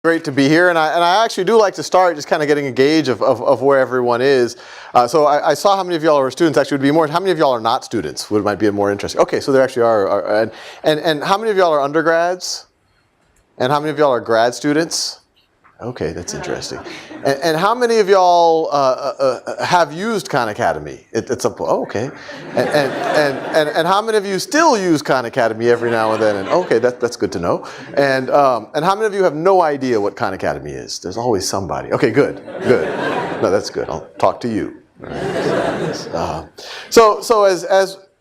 Great to be here, and I actually do like to start just kind of getting a gauge of where everyone is. So I saw how many of y'all are students. Actually, it would be more. How many of y'all are not students? Would might be more interesting. Okay, so there actually are. And how many of y'all are undergrads? And how many of y'all are grad students? Okay, that's interesting. And how many of y'all have used Khan Academy? It's a okay. And how many of you still use Khan Academy every now and then? And okay, that's good to know. And how many of you have no idea what Khan Academy is? There's always somebody. Okay, good. No, that's good. I'll talk to you. So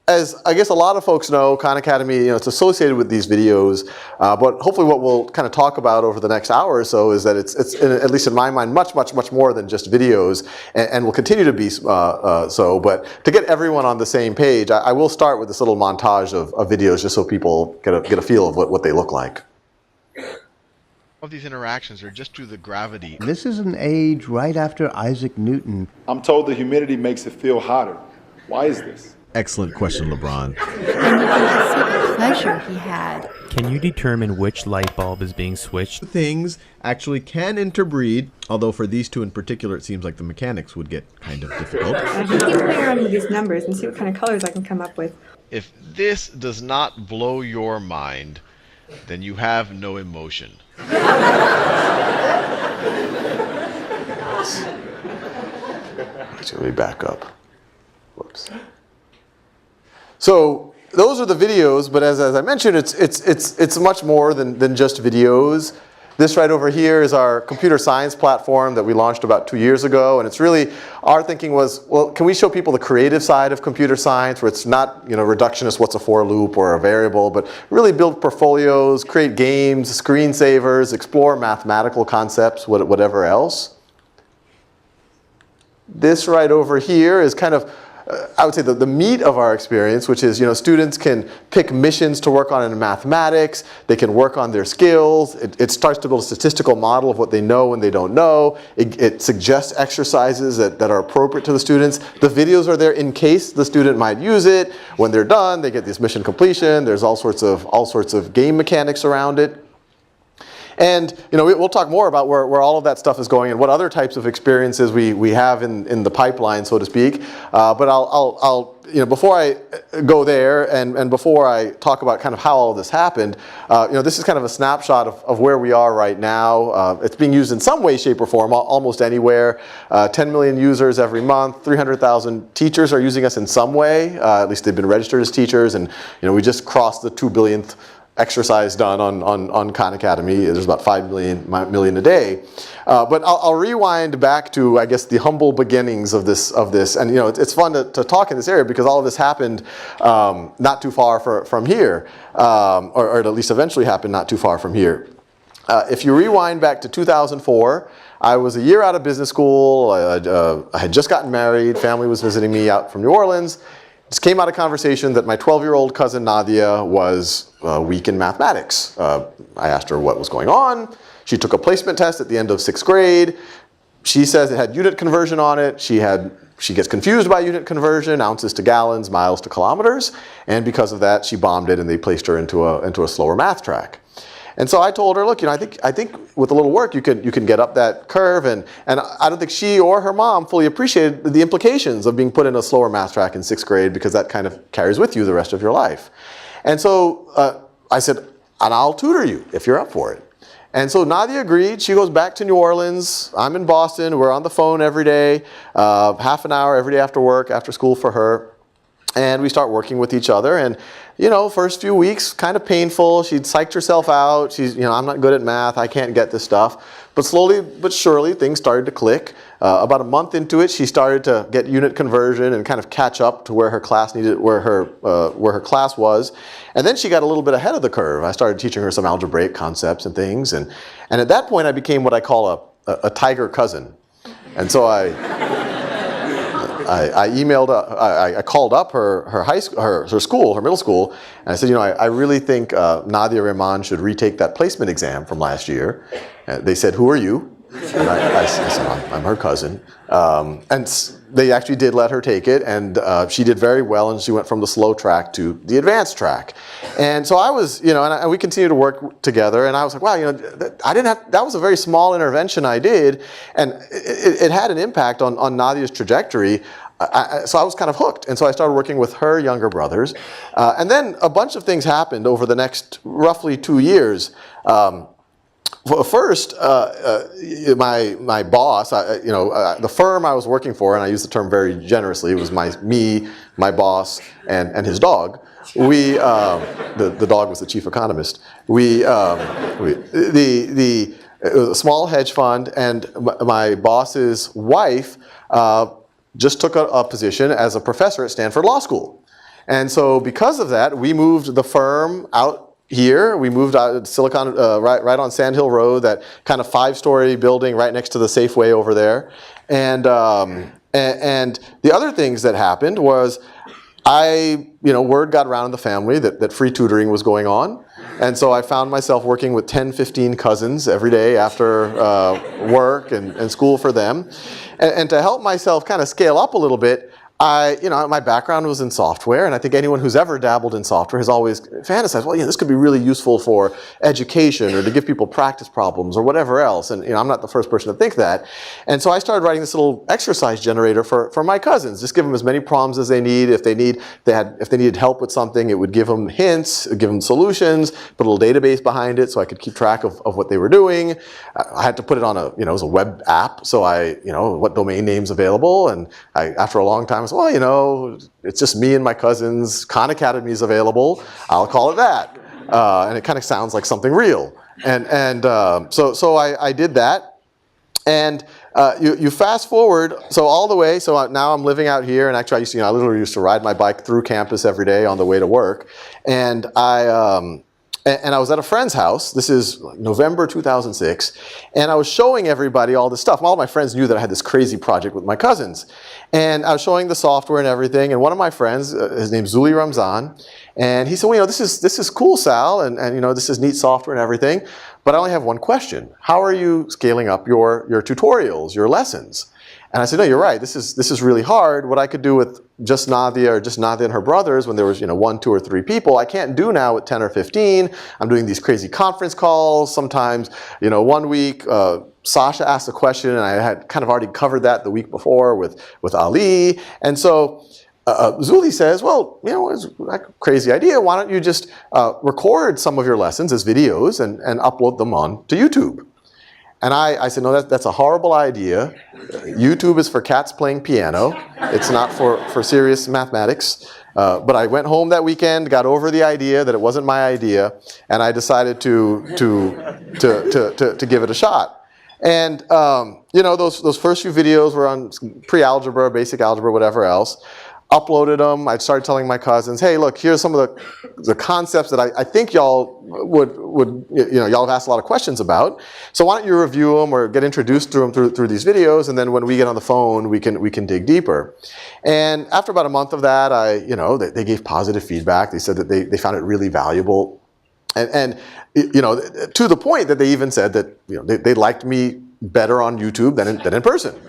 as I guess a lot of folks know, Khan Academy, it's associated with these videos, but hopefully what we'll kind of talk about over the next hour or so is that it's at least in my mind, much more than just videos, and will continue to be so. But to get everyone on the same page, I will start with this little montage of videos just so people get a feel of what they look like. Of these interactions are just due to the gravity. This is an age right after Isaac Newton. I'm told the humidity makes it feel hotter. Why is this? Excellent question, LeBron. And you can see the pleasure he had. Can you determine which light bulb is being switched? Things actually can interbreed, although for these two in particular, it seems like the mechanics would get kind of difficult. I can keep playing around with these numbers and see what kind of colors I can come up with. If this does not blow your mind, then you have no emotion. Let me back up. Whoops. So those are the videos, but as I mentioned, it's much more than just videos. This right over here is our computer science platform that we launched about 2 years ago, and it's really, our thinking was, well, can we show people the creative side of computer science, where it's not reductionist, what's a for loop or a variable, but really build portfolios, create games, screensavers, explore mathematical concepts, whatever else. This right over here is kind of, I would say the meat of our experience, which is, students can pick missions to work on in mathematics, they can work on their skills, it starts to build a statistical model of what they know and they don't know, it suggests exercises that are appropriate to the students. The videos are there in case the student might use it. When they're done, they get this mission completion, there's all sorts of game mechanics around it. And we'll talk more about where all of that stuff is going and what other types of experiences we have in the pipeline, so to speak. But I'll before I go there and before I talk about kind of how all of this happened, this is kind of a snapshot of where we are right now. It's being used in some way, shape, or form, almost anywhere. 10 million users every month. 300,000 teachers are using us in some way. At least they've been registered as teachers, and we just crossed the 2 billionth exercise done on Khan Academy. There's about 5 million a day. But I'll rewind back to, I guess, the humble beginnings of this. And it's fun to talk in this area because all of this happened not too far from here, or at least eventually happened not too far from here. If you rewind back to 2004, I was a year out of business school. I had just gotten married. Family was visiting me out from New Orleans. This came out of conversation that my 12-year-old cousin Nadia was weak in mathematics. I asked her what was going on. She took a placement test at the end of 6th grade. She says it had unit conversion on it. She gets confused by unit conversion, ounces to gallons, miles to kilometers, and because of that, she bombed it, and they placed her into a slower math track. And so I told her, look, I think with a little work you can get up that curve, and I don't think she or her mom fully appreciated the implications of being put in a slower math track in 6th grade, because that kind of carries with you the rest of your life. And so I said, and I'll tutor you if you're up for it. And so Nadia agreed. She goes back to New Orleans. I'm in Boston. We're on the phone every day, half an hour every day after work, after school for her. And we start working with each other, and first few weeks, kind of painful. She'd psyched herself out. She's, I'm not good at math. I can't get this stuff. But slowly but surely, things started to click. About a month into it, she started to get unit conversion and kind of catch up to where her class where her class was. And then she got a little bit ahead of the curve. I started teaching her some algebraic concepts and things. And at that point, I became what I call a tiger cousin. And so I called up her school, her middle school, and I said, I really think Nadia Rahman should retake that placement exam from last year. They said, who are you? And I said, I'm her cousin. They actually did let her take it, and she did very well, and she went from the slow track to the advanced track. And so I was, and we continued to work together, and I was like, wow, that was a very small intervention I did, and it had an impact on Nadia's trajectory. So I was kind of hooked, and so I started working with her younger brothers. And then a bunch of things happened over the next roughly 2 years. First, my boss, the firm I was working for, and I use the term very generously, it was my boss, and his dog. The dog was the chief economist. It was a small hedge fund, and my boss's wife just took a position as a professor at Stanford Law School. And so because of that, we moved the firm out here. We moved out to Silicon, right on Sand Hill Road, that kind of 5-story building right next to the Safeway over there. And the other things that happened was word got around in the family that free tutoring was going on. And so I found myself working with 10, 15 cousins every day after work and school for them. And to help myself kind of scale up a little bit, my background was in software, and I think anyone who's ever dabbled in software has always fantasized, well, this could be really useful for education or to give people practice problems or whatever else. And I'm not the first person to think that. And so I started writing this little exercise generator for my cousins. Just give them as many problems as they need. If they needed help with something, it would give them hints, give them solutions, put a little database behind it so I could keep track of what they were doing. I had to put it on it was a web app, so what domain names available, and after a long time, well, it's just me and my cousins. Khan Academy is available. I'll call it that. And it kind of sounds like something real. So I did that. And you fast forward, so all the way, so now I'm living out here, and actually I literally used to ride my bike through campus every day on the way to work. And I was at a friend's house. This is November 2006. And I was showing everybody all this stuff. All my friends knew that I had this crazy project with my cousins. And I was showing the software and everything. And one of my friends, his name's Zuli Ramzan, and he said, well, this is cool, Sal, and this is neat software and everything. But I only have one question. How are you scaling up your tutorials, your lessons? And I said, no, you're right. This is really hard. What I could do with just Nadia and her brothers when there was 1, 2, or 3 people, I can't do now with 10 or 15. I'm doing these crazy conference calls. Sometimes, one week Sasha asked a question, and I had kind of already covered that the week before with Ali. And so Zuli says, well, it's a crazy idea. Why don't you just record some of your lessons as videos and upload them on to YouTube? And I said, no, that's a horrible idea. YouTube is for cats playing piano. It's not for serious mathematics. But I went home that weekend, got over the idea that it wasn't my idea, and I decided to give it a shot. And those first few videos were on pre-algebra, basic algebra, whatever else. Uploaded them. I started telling my cousins, hey, look, here's some of the concepts that I think y'all y'all have asked a lot of questions about. So why don't you review them or get introduced to them through these videos, and then when we get on the phone, we can dig deeper. And after about a month of that, they gave positive feedback. They said that they found it really valuable, and to the point that they even said that they liked me better on YouTube than in person.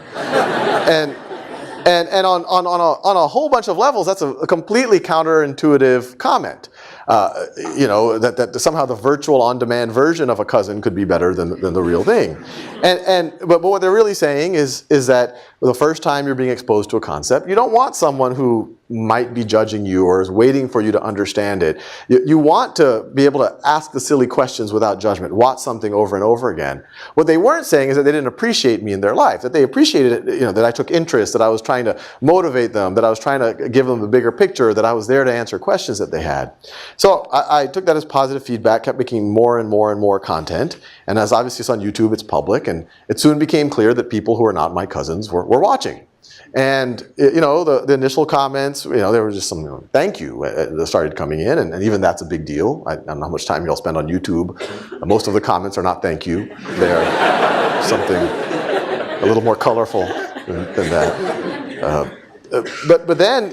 And on a whole bunch of levels, that's a completely counterintuitive comment. That somehow the virtual on-demand version of a cousin could be better than the real thing. But what they're really saying is that the first time you're being exposed to a concept, you don't want someone who might be judging you or is waiting for you to understand it. You want to be able to ask the silly questions without judgment, watch something over and over again. What they weren't saying is that they didn't appreciate me in their life, that they appreciated it, that I took interest, that I was trying to motivate them, that I was trying to give them the bigger picture, that I was there to answer questions that they had. So I took that as positive feedback, kept making more and more and more content. And as obviously it's on YouTube, it's public, and it soon became clear that people who are not my cousins were watching. And the initial comments, there was just some thank you that started coming in, and even that's a big deal. I don't know how much time y'all spend on YouTube. Most of the comments are not thank you. They're something a little more colorful than that. But then,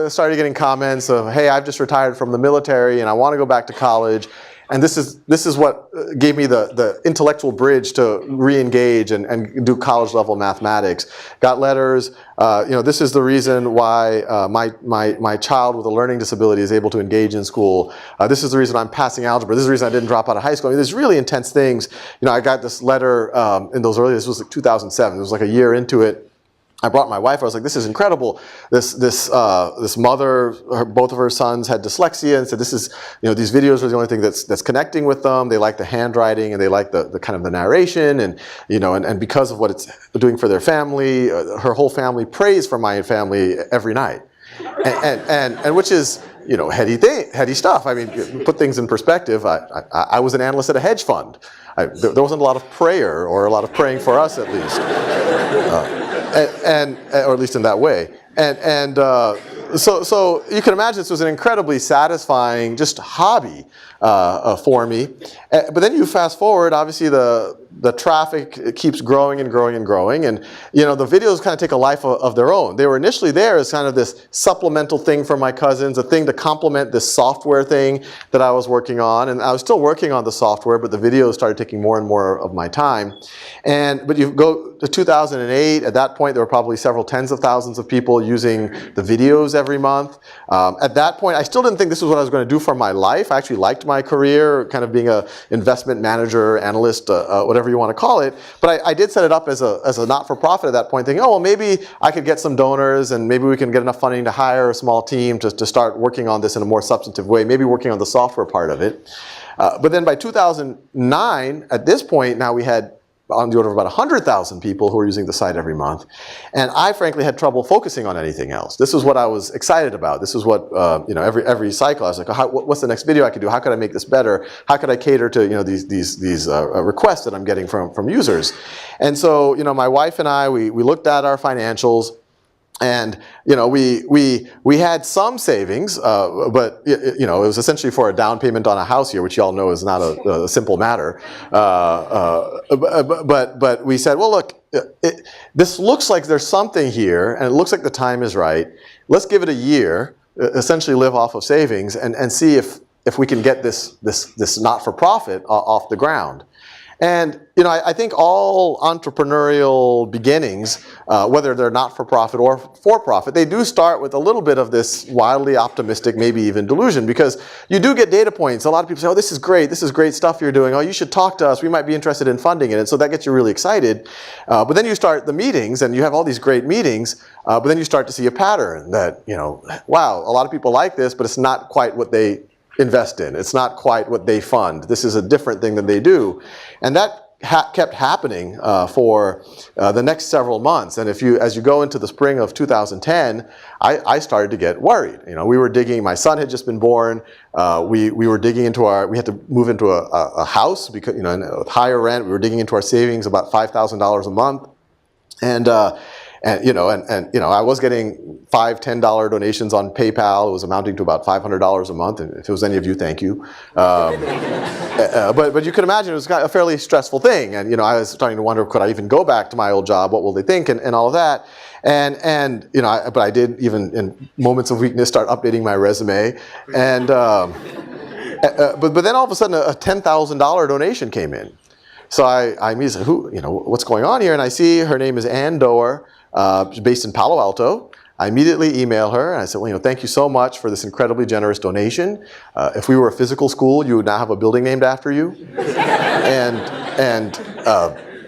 started getting comments of, hey, I've just retired from the military and I want to go back to college. And this is what gave me the intellectual bridge to re-engage and do college level mathematics. Got letters. This is the reason why my child with a learning disability is able to engage in school. This is the reason I'm passing algebra. This is the reason I didn't drop out of high school. I mean, there's really intense things. I got this letter in those early. This was like 2007. It was like a year into it. I brought my wife. I was like, "This is incredible." This mother, both of her sons had dyslexia, and said, "This is, these videos are the only thing that's connecting with them. They like the handwriting and they like the kind of the narration, and because of what it's doing for their family, her whole family prays for my family every night, and which is." Heady stuff. I mean, put things in perspective. I was an analyst at a hedge fund. There wasn't a lot of prayer, or a lot of praying for us, at least, or at least in that way. So you can imagine this was an incredibly satisfying just hobby for me. But then you fast forward, obviously the traffic keeps growing and growing and growing, and the videos kind of take a life of their own. They were initially there as kind of this supplemental thing for my cousins, a thing to complement this software thing that I was working on, and I was still working on the software, but the videos started taking more and more of my time. But you go to 2008, at that point there were probably several tens of thousands of people using the videos every month. At that point, I still didn't think this was what I was going to do for my life. I actually liked my career, kind of being an investment manager, analyst, whatever you want to call it. But I did set it up as a not-for-profit at that point, thinking, oh, well, maybe I could get some donors and maybe we can get enough funding to hire a small team to start working on this in a more substantive way, maybe working on the software part of it. But then by 2009, at this point, now we had on the order of about 100,000 people who were using the site every month. And I frankly had trouble focusing on anything else. This is what I was excited about. This is what, every cycle I was like, what's the next video I could do? How could I make this better? How could I cater to, these requests that I'm getting from users? And so, my wife and I, we looked at our financials. And we had some savings, but it was essentially for a down payment on a house here, which you all know is not a simple matter. But we said, well, look, this looks like there's something here, and it looks like the time is right. Let's give it a year, essentially live off of savings, and see if we can get this not-for-profit off the ground. And I think all entrepreneurial beginnings, whether they're not-for-profit or for-profit, they do start with a little bit of this wildly optimistic, maybe even delusion, because you do get data points. A lot of people say, oh, this is great stuff you're doing. Oh, you should talk to us. We might be interested in funding it. And so that gets you really excited. But then you start the meetings, and you have all these great meetings, but then you start to see a pattern that, wow, a lot of people like this, but it's not quite what they invest in. It's not quite what they fund. This is a different thing than they do. And that kept happening for the next several months. And as you go into the spring of 2010, I started to get worried. We were digging, my son had just been born. We were digging into we had to move into a house because, with higher rent. We were digging into our savings, about $5,000 a month. And I was getting $5, $10 donations on PayPal. It was amounting to about $500 a month. And if it was any of you, thank you. But you can imagine it was a fairly stressful thing. And I was starting to wonder, could I even go back to my old job? What will they think? And all of that. But I did, even in moments of weakness, start updating my resume. And but then all of a sudden, a $10,000 donation came in. So I immediately said, what's going on here? And I see her name is Ann Doer. She's based in Palo Alto. I immediately email her and I said, well, thank you so much for this incredibly generous donation. If we were a physical school, you would now have a building named after you. and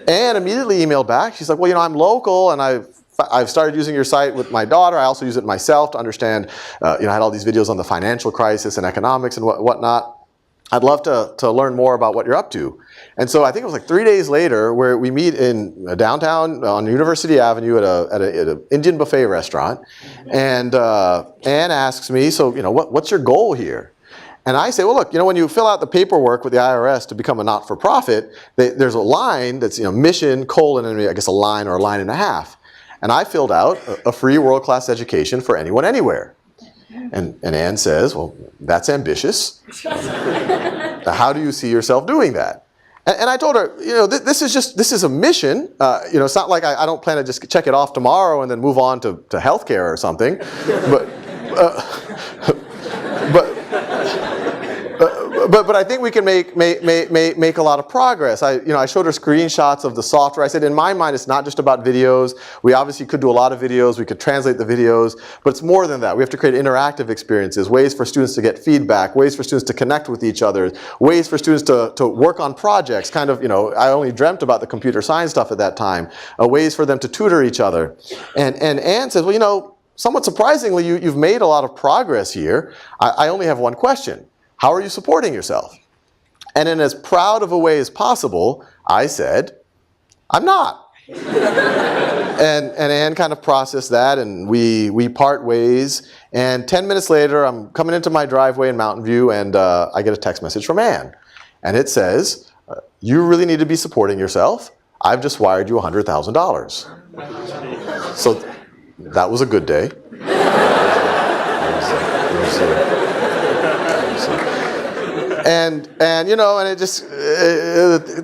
Ann immediately emailed back. She's like, well, I'm local and I've started using your site with my daughter. I also use it myself to understand, I had all these videos on the financial crisis and economics and whatnot. I'd love to learn more about what you're up to. And so I think it was like 3 days later where we meet in downtown on University Avenue at an Indian buffet restaurant. And Ann asks me, so, what's your goal here? And I say, well, look, when you fill out the paperwork with the IRS to become a not-for-profit, there's a line that's, mission, colon, and I guess a line or a line and a half. And I filled out a free world-class education for anyone, anywhere. And Ann says, well, that's ambitious. How do you see yourself doing that? And I told her, this is a mission. It's not like I don't plan to just check it off tomorrow and then move on to healthcare or but I think we can make a lot of progress. I showed her screenshots of the software. I said, in my mind, it's not just about videos. We obviously could do a lot of videos. We could translate the videos, but it's more than that. We have to create interactive experiences, ways for students to get feedback, ways for students to connect with each other, ways for students to work on projects. Kind of, I only dreamt about the computer science stuff at that time. Ways for them to tutor each other. And Anne says, well, somewhat surprisingly, you've made a lot of progress here. I only have one question. How are you supporting yourself? And in as proud of a way as possible, I said, I'm not. and Anne kind of processed that, and we part ways. And 10 minutes later, I'm coming into my driveway in Mountain View, and I get a text message from Anne. And it says, you really need to be supporting yourself. I've just wired you $100,000. So that was a good day. And it just,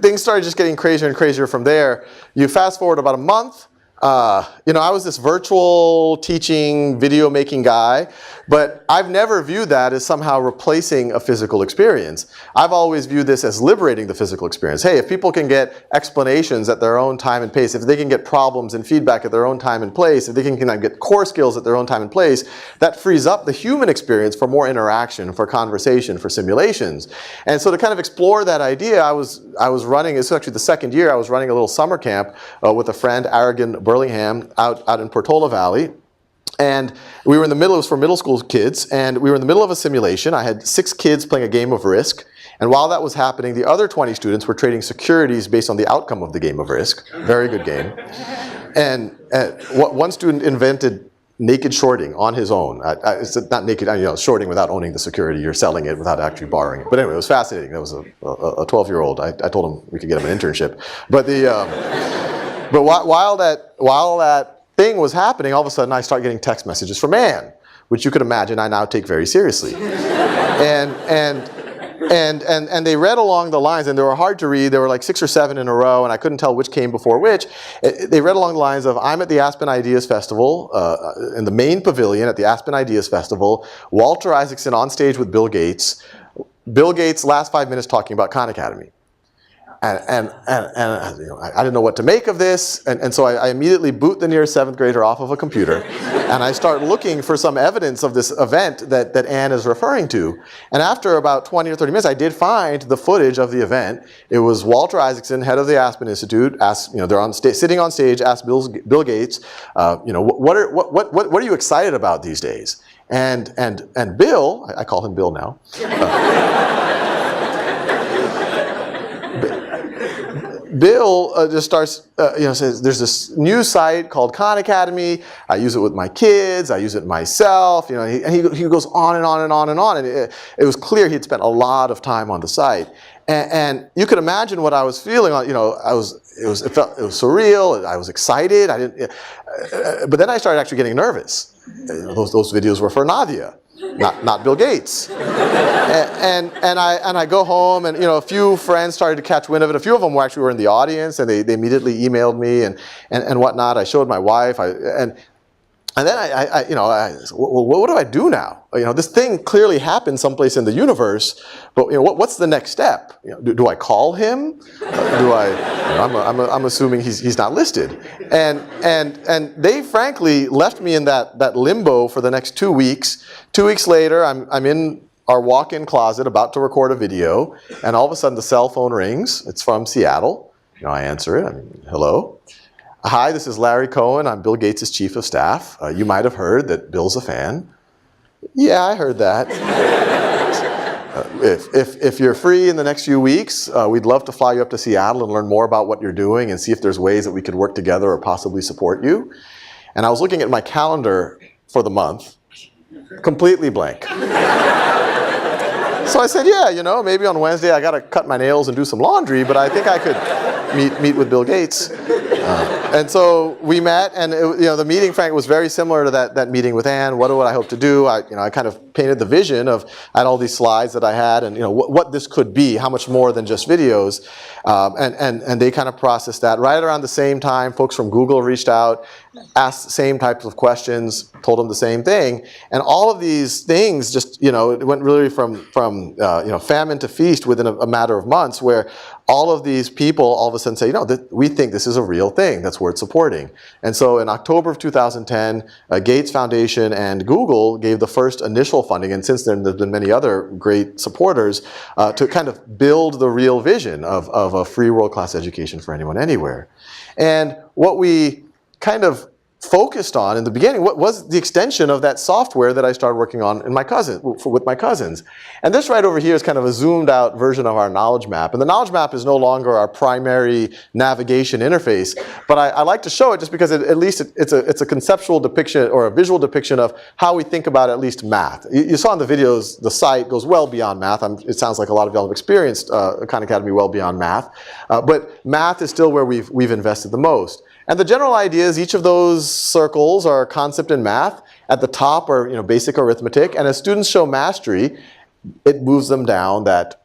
things started just getting crazier and crazier from there. You fast forward about a month. I was this virtual teaching, video making guy, but I've never viewed that as somehow replacing a physical experience. I've always viewed this as liberating the physical experience. Hey, if people can get explanations at their own time and pace, if they can get problems and feedback at their own time and place, if they can get core skills at their own time and place, that frees up the human experience for more interaction, for conversation, for simulations. And so to kind of explore that idea, I was running, it's actually the second year, I was running a little summer camp with a friend, Aragon Burlingham, out in Portola Valley. And we were in the middle, it was for middle school kids, and we were in the middle of a simulation. I had 6 kids playing a game of Risk. And while that was happening, the other 20 students were trading securities based on the outcome of the game of Risk. Very good game. And one student invented naked shorting on his own. It's not naked, shorting without owning the security. You're selling it without actually borrowing it. But anyway, it was fascinating. That was a 12-year-old. I told him we could get him an internship. But while that thing was happening, all of a sudden I start getting text messages from Anne, which you could imagine I now take very seriously. And they read along the lines, and they were hard to read. There were like 6 or 7 in a row, and I couldn't tell which came before which. They read along the lines of, I'm at the Aspen Ideas Festival, in the main pavilion at the Aspen Ideas Festival, Walter Isaacson on stage with Bill Gates. Bill Gates, last 5 minutes talking about Khan Academy. And I didn't know what to make of this, and so I immediately boot the nearest 7th grader off of a computer, and I start looking for some evidence of this event that Anne is referring to. And after about 20 or 30 minutes, I did find the footage of the event. It was Walter Isaacson, head of the Aspen Institute, asked, they're sitting on stage, asked Bill Gates, what are you excited about these days? And Bill, I call him Bill now. Bill just starts, says, there's this new site called Khan Academy. I use it with my kids. I use it myself. And he goes on and on and on and on. And it was clear he'd spent a lot of time on the site. And you could imagine what I was feeling. It was surreal. I was excited. But then I started actually getting nervous. Those videos were for Nadia, not Bill Gates. And I go home, and a few friends started to catch wind of it. A few of them were in the audience, and they immediately emailed me and whatnot. I showed my wife, and then I well, what do I do now? This thing clearly happened someplace in the universe, but what's the next step? Do I call him? I'm assuming he's not listed, and they frankly left me in that limbo for the next 2 weeks. 2 weeks later, I'm in our walk-in closet about to record a video, and all of a sudden the cell phone rings. It's from Seattle. I answer it. Hello. Hi, this is Larry Cohen. I'm Bill Gates' chief of staff. You might have heard that Bill's a fan. Yeah, I heard that. If you're free in the next few weeks, we'd love to fly you up to Seattle and learn more about what you're doing and see if there's ways that we could work together or possibly support you. And I was looking at my calendar for the month, completely blank. So I said, yeah, maybe on Wednesday I got to cut my nails and do some laundry, but I think I could meet with Bill Gates. And so we met, and the meeting, Frank, was very similar to that meeting with Ann. What do I hope to do? I kind of painted the vision of, I had all these slides that I had, and what this could be, how much more than just videos, and they kind of processed that. Right around the same time, folks from Google reached out, asked the same types of questions, told them the same thing, and all of these things just, it went really from famine to feast within a matter of months, where all of these people all of a sudden say, we think this is a real thing that's worth supporting. And so in October of 2010, Gates Foundation and Google gave the first initial funding, and since then there's been many other great supporters to kind of build the real vision of a free world-class education for anyone, anywhere. And what we kind of focused on in the beginning was the extension of that software that I started working on with my cousins. And this right over here is kind of a zoomed out version of our knowledge map. And the knowledge map is no longer our primary navigation interface, but I like to show it just because at least it's a conceptual depiction or a visual depiction of how we think about at least math. You saw in the videos, the site goes well beyond math. It sounds like a lot of y'all have experienced Khan Academy well beyond math. But math is still where we've invested the most. And the general idea is each of those circles are a concept in math. At the top are basic arithmetic, and as students show mastery, it moves them down that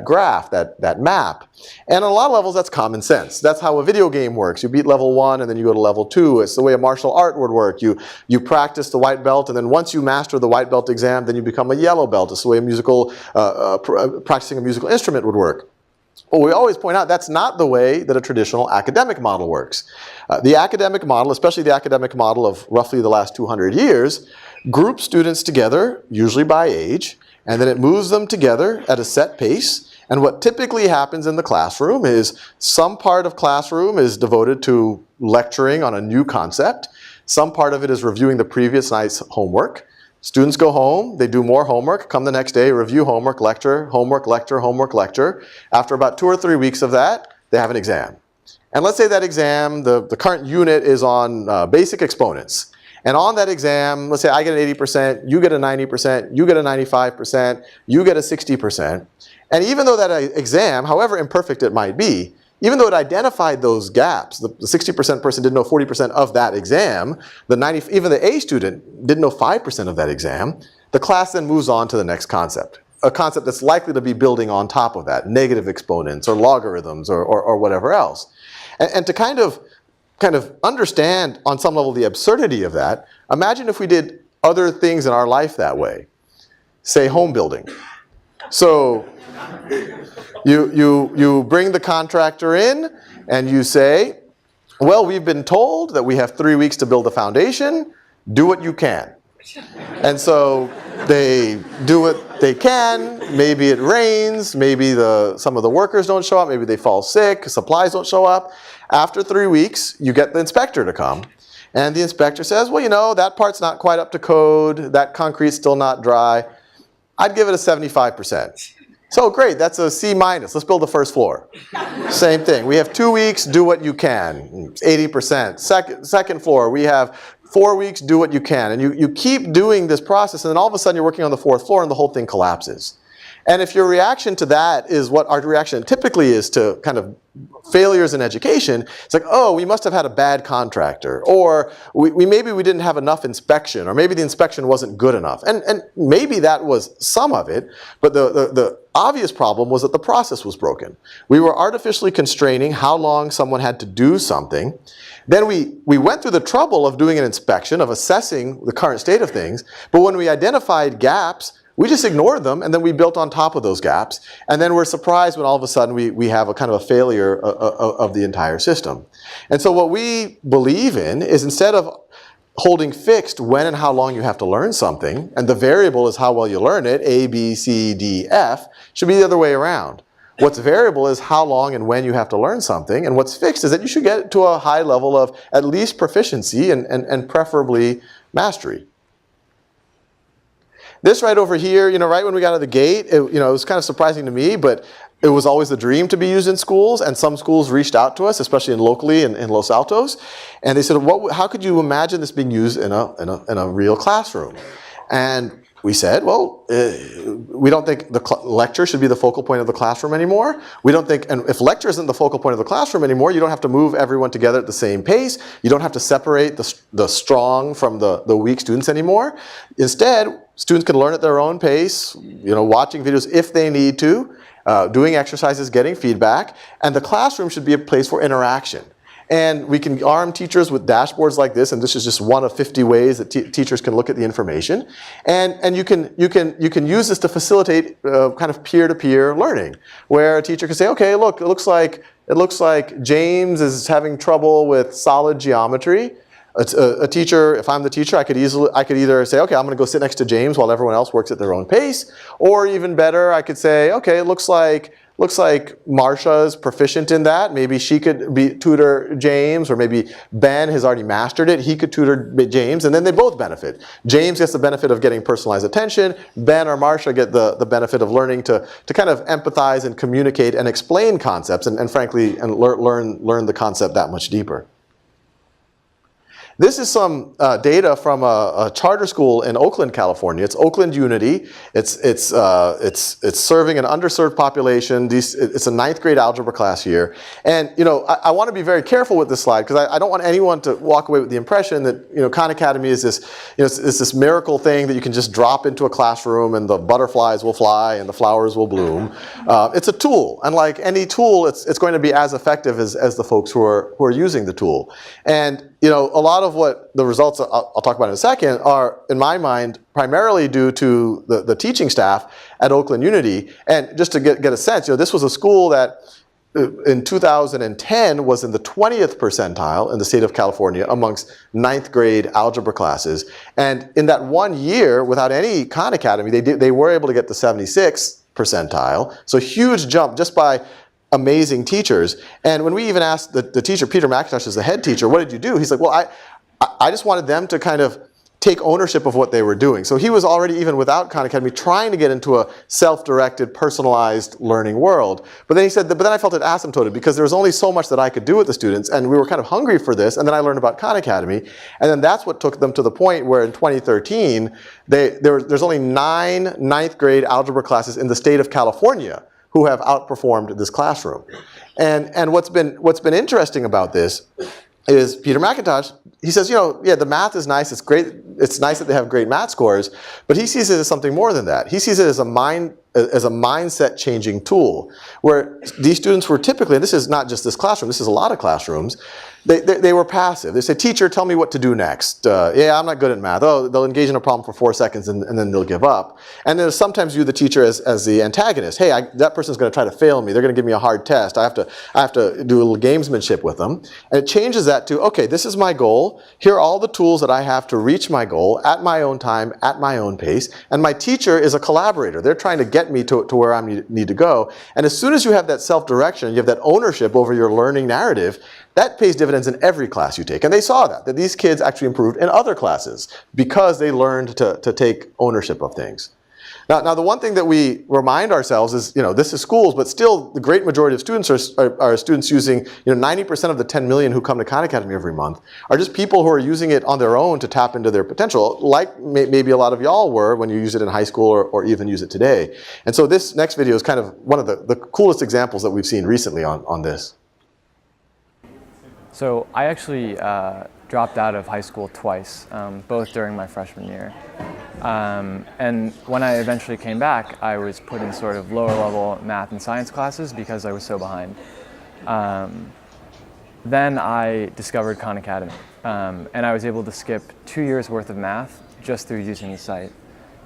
graph, that map. And on a lot of levels, that's common sense. That's how a video game works. You beat level 1, and then you go to level 2. It's the way a martial art would work. You practice the white belt, and then once you master the white belt exam, then you become a yellow belt. It's the way practicing a musical instrument would work. Well, we always point out that's not the way that a traditional academic model works. The academic model, especially the academic model of roughly the last 200 years, groups students together, usually by age, and then it moves them together at a set pace. And what typically happens in the classroom is some part of classroom is devoted to lecturing on a new concept. Some part of it is reviewing the previous night's homework. Students go home, they do more homework, come the next day, review homework, lecture, homework, lecture, homework, lecture. After about 2 or 3 weeks of that, they have an exam. And let's say that exam, the current unit is on basic exponents. And on that exam, let's say I get an 80%, you get a 90%, you get a 95%, you get a 60%. And even though that exam, however imperfect it might be, even though it identified those gaps, the 60% person didn't know 40% of that exam, even the A student didn't know 5% of that exam, the class then moves on to the next concept. A concept that's likely to be building on top of that, negative exponents or logarithms or whatever else. And to kind of understand on some level the absurdity of that, imagine if we did other things in our life that way. Say home building. So you bring the contractor in and you say, well, we've been told that we have 3 weeks to build a foundation. Do what you can. And so they do what they can. Maybe it rains. Maybe some of the workers don't show up. Maybe they fall sick. Supplies don't show up. After 3 weeks, you get the inspector to come. And the inspector says, well, that part's not quite up to code. That concrete's still not dry. I'd give it a 75%. So great, that's a C-. Let's build the first floor. Same thing. We have 2 weeks, do what you can. 80%. Second floor, we have 4 weeks, do what you can. And you keep doing this process, and then all of a sudden you're working on the 4th floor and the whole thing collapses. And if your reaction to that is what our reaction typically is to kind of failures in education, it's like, oh, we must have had a bad contractor, or maybe we didn't have enough inspection, or maybe the inspection wasn't good enough. And maybe that was some of it, but the obvious problem was that the process was broken. We were artificially constraining how long someone had to do something. Then we went through the trouble of doing an inspection, of assessing the current state of things, but when we identified gaps, we just ignored them, and then we built on top of those gaps. And then we're surprised when all of a sudden we have a kind of a failure of the entire system. And so what we believe in is, instead of holding fixed when and how long you have to learn something, and the variable is how well you learn it, A, B, C, D, F, should be the other way around. What's variable is how long and when you have to learn something, and what's fixed is that you should get to a high level of at least proficiency and preferably mastery. This right over here, right when we got out of the gate, it was kind of surprising to me, but it was always the dream to be used in schools, and some schools reached out to us, especially locally in Los Altos, and they said, how could you imagine this being used in a real classroom? And we said, well, we don't think the lecture should be the focal point of the classroom anymore. We don't think, and if lecture isn't the focal point of the classroom anymore, you don't have to move everyone together at the same pace. You don't have to separate the strong from the weak students anymore. Instead, students can learn at their own pace, watching videos if they need to, doing exercises, getting feedback, and the classroom should be a place for interaction. And we can arm teachers with dashboards like this, and this is just one of 50 ways that teachers can look at the information. And you can use this to facilitate kind of peer-to-peer learning, where a teacher can say, okay, look, it looks like James is having trouble with solid geometry. A teacher, if I'm the teacher, I could either say, okay, I'm going to go sit next to James while everyone else works at their own pace, or even better, I could say, okay, it looks like Marsha is proficient in that. Maybe she could tutor James, or maybe Ben has already mastered it. He could tutor James, and then they both benefit. James gets the benefit of getting personalized attention. Ben or Marsha get the benefit of learning to kind of empathize and communicate and explain concepts, and frankly, learn the concept that much deeper. This is some data from a charter school in Oakland, California. It's Oakland Unity. It's serving an underserved population. It's a 9th grade algebra class here. And I want to be very careful with this slide, because I don't want anyone to walk away with the impression that Khan Academy is this it's this miracle thing that you can just drop into a classroom and the butterflies will fly and the flowers will bloom. It's a tool, and like any tool, it's going to be as effective as the folks who are using the tool. And a lot of what the results I'll talk about in a second are, in my mind, primarily due to the teaching staff at Oakland Unity. And just to get a sense, this was a school that in 2010 was in the 20th percentile in the state of California amongst 9th grade algebra classes. And in that 1 year, without any Khan Academy, they were able to get the 76th percentile. So huge jump just by amazing teachers. And when we even asked the teacher, Peter McIntosh is the head teacher, what did you do? He's like, well, I just wanted them to kind of take ownership of what they were doing. So he was already, even without Khan Academy, trying to get into a self-directed, personalized learning world. But then he said, but then I felt it asymptoted, because there was only so much that I could do with the students, and we were kind of hungry for this, and then I learned about Khan Academy. And then that's what took them to the point where in 2013, there's only 9 9th grade algebra classes in the state of California who have outperformed this classroom. And what's been interesting about this is Peter McIntosh, he says, yeah, the math is nice, it's great, it's nice that they have great math scores, but he sees it as something more than that. He sees it as a mindset changing tool, where these students were typically, and this is not just this classroom, this is a lot of classrooms, they were passive. They say, teacher, tell me what to do next. Yeah, I'm not good at math. Oh, they'll engage in a problem for 4 seconds and then they'll give up. And then sometimes you, the teacher, as the antagonist. Hey, that person's going to try to fail me. They're going to give me a hard test. I have to do a little gamesmanship with them. And it changes that to, okay, this is my goal. Here are all the tools that I have to reach my goal at my own time, at my own pace. And my teacher is a collaborator. They're trying to get me to where I need to go. And as soon as you have that self-direction, you have that ownership over your learning narrative, that pays dividends in every class you take. And they saw that these kids actually improved in other classes because they learned to take ownership of things. Now, the one thing that we remind ourselves is, this is schools, but still the great majority of students are students using, 90% of the 10 million who come to Khan Academy every month are just people who are using it on their own to tap into their potential, like maybe a lot of y'all were when you use it in high school or even use it today. And so this next video is kind of one of the coolest examples that we've seen recently on this. So I actually dropped out of high school twice, both during my freshman year. And when I eventually came back, I was put in sort of lower level math and science classes because I was so behind. Then I discovered Khan Academy, and I was able to skip 2 years worth of math just through using the site.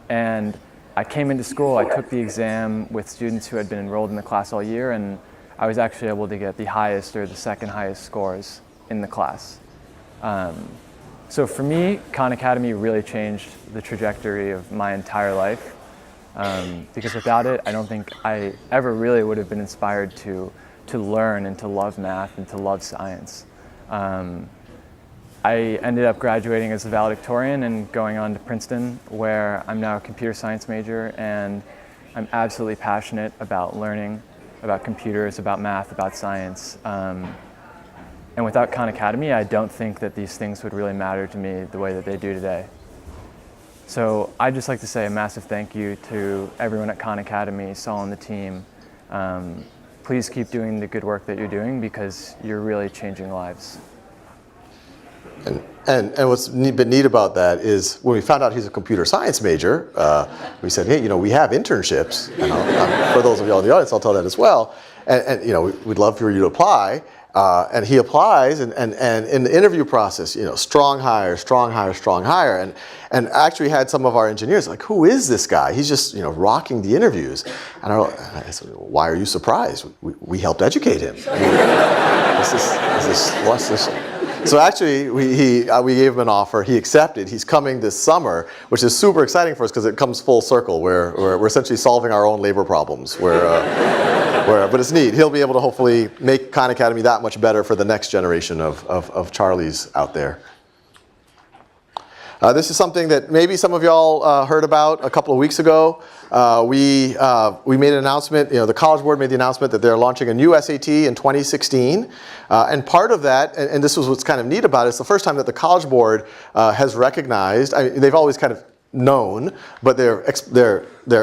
And I came into school, I took the exam with students who had been enrolled in the class all year, and I was actually able to get the highest or the second highest scores in the class. So for me, Khan Academy really changed the trajectory of my entire life, because without it, I don't think I ever really would have been inspired to learn and to love math and to love science. I ended up graduating as a valedictorian and going on to Princeton, where I'm now a computer science major, and I'm absolutely passionate about learning about computers, about math, about science. And without Khan Academy, I don't think that these things would really matter to me the way that they do today. So I'd just like to say a massive thank you to everyone at Khan Academy, Sal and the team. Please keep doing the good work that you're doing because you're really changing lives. And what's been neat about that is when we found out he's a computer science major, we said, hey, we have internships. And for those of y'all in the audience, I'll tell that as well. And we'd love for you to apply. And he applies, and in the interview process, strong hire, strong hire, strong hire. And actually had some of our engineers like, who is this guy? He's just, rocking the interviews. And I said, why are you surprised? We helped educate him. What's this? So actually, we gave him an offer. He accepted. He's coming this summer, which is super exciting for us because it comes full circle. Where we're essentially solving our own labor problems. But it's neat. He'll be able to hopefully make Khan Academy that much better for the next generation of Charlies out there. This is something that maybe some of y'all heard about a couple of weeks ago. We made an announcement, the College Board made the announcement that they're launching a new SAT in 2016. And part of that, and this was what's kind of neat about it, it's the first time that the College Board has recognized, they've always kind of known, but they're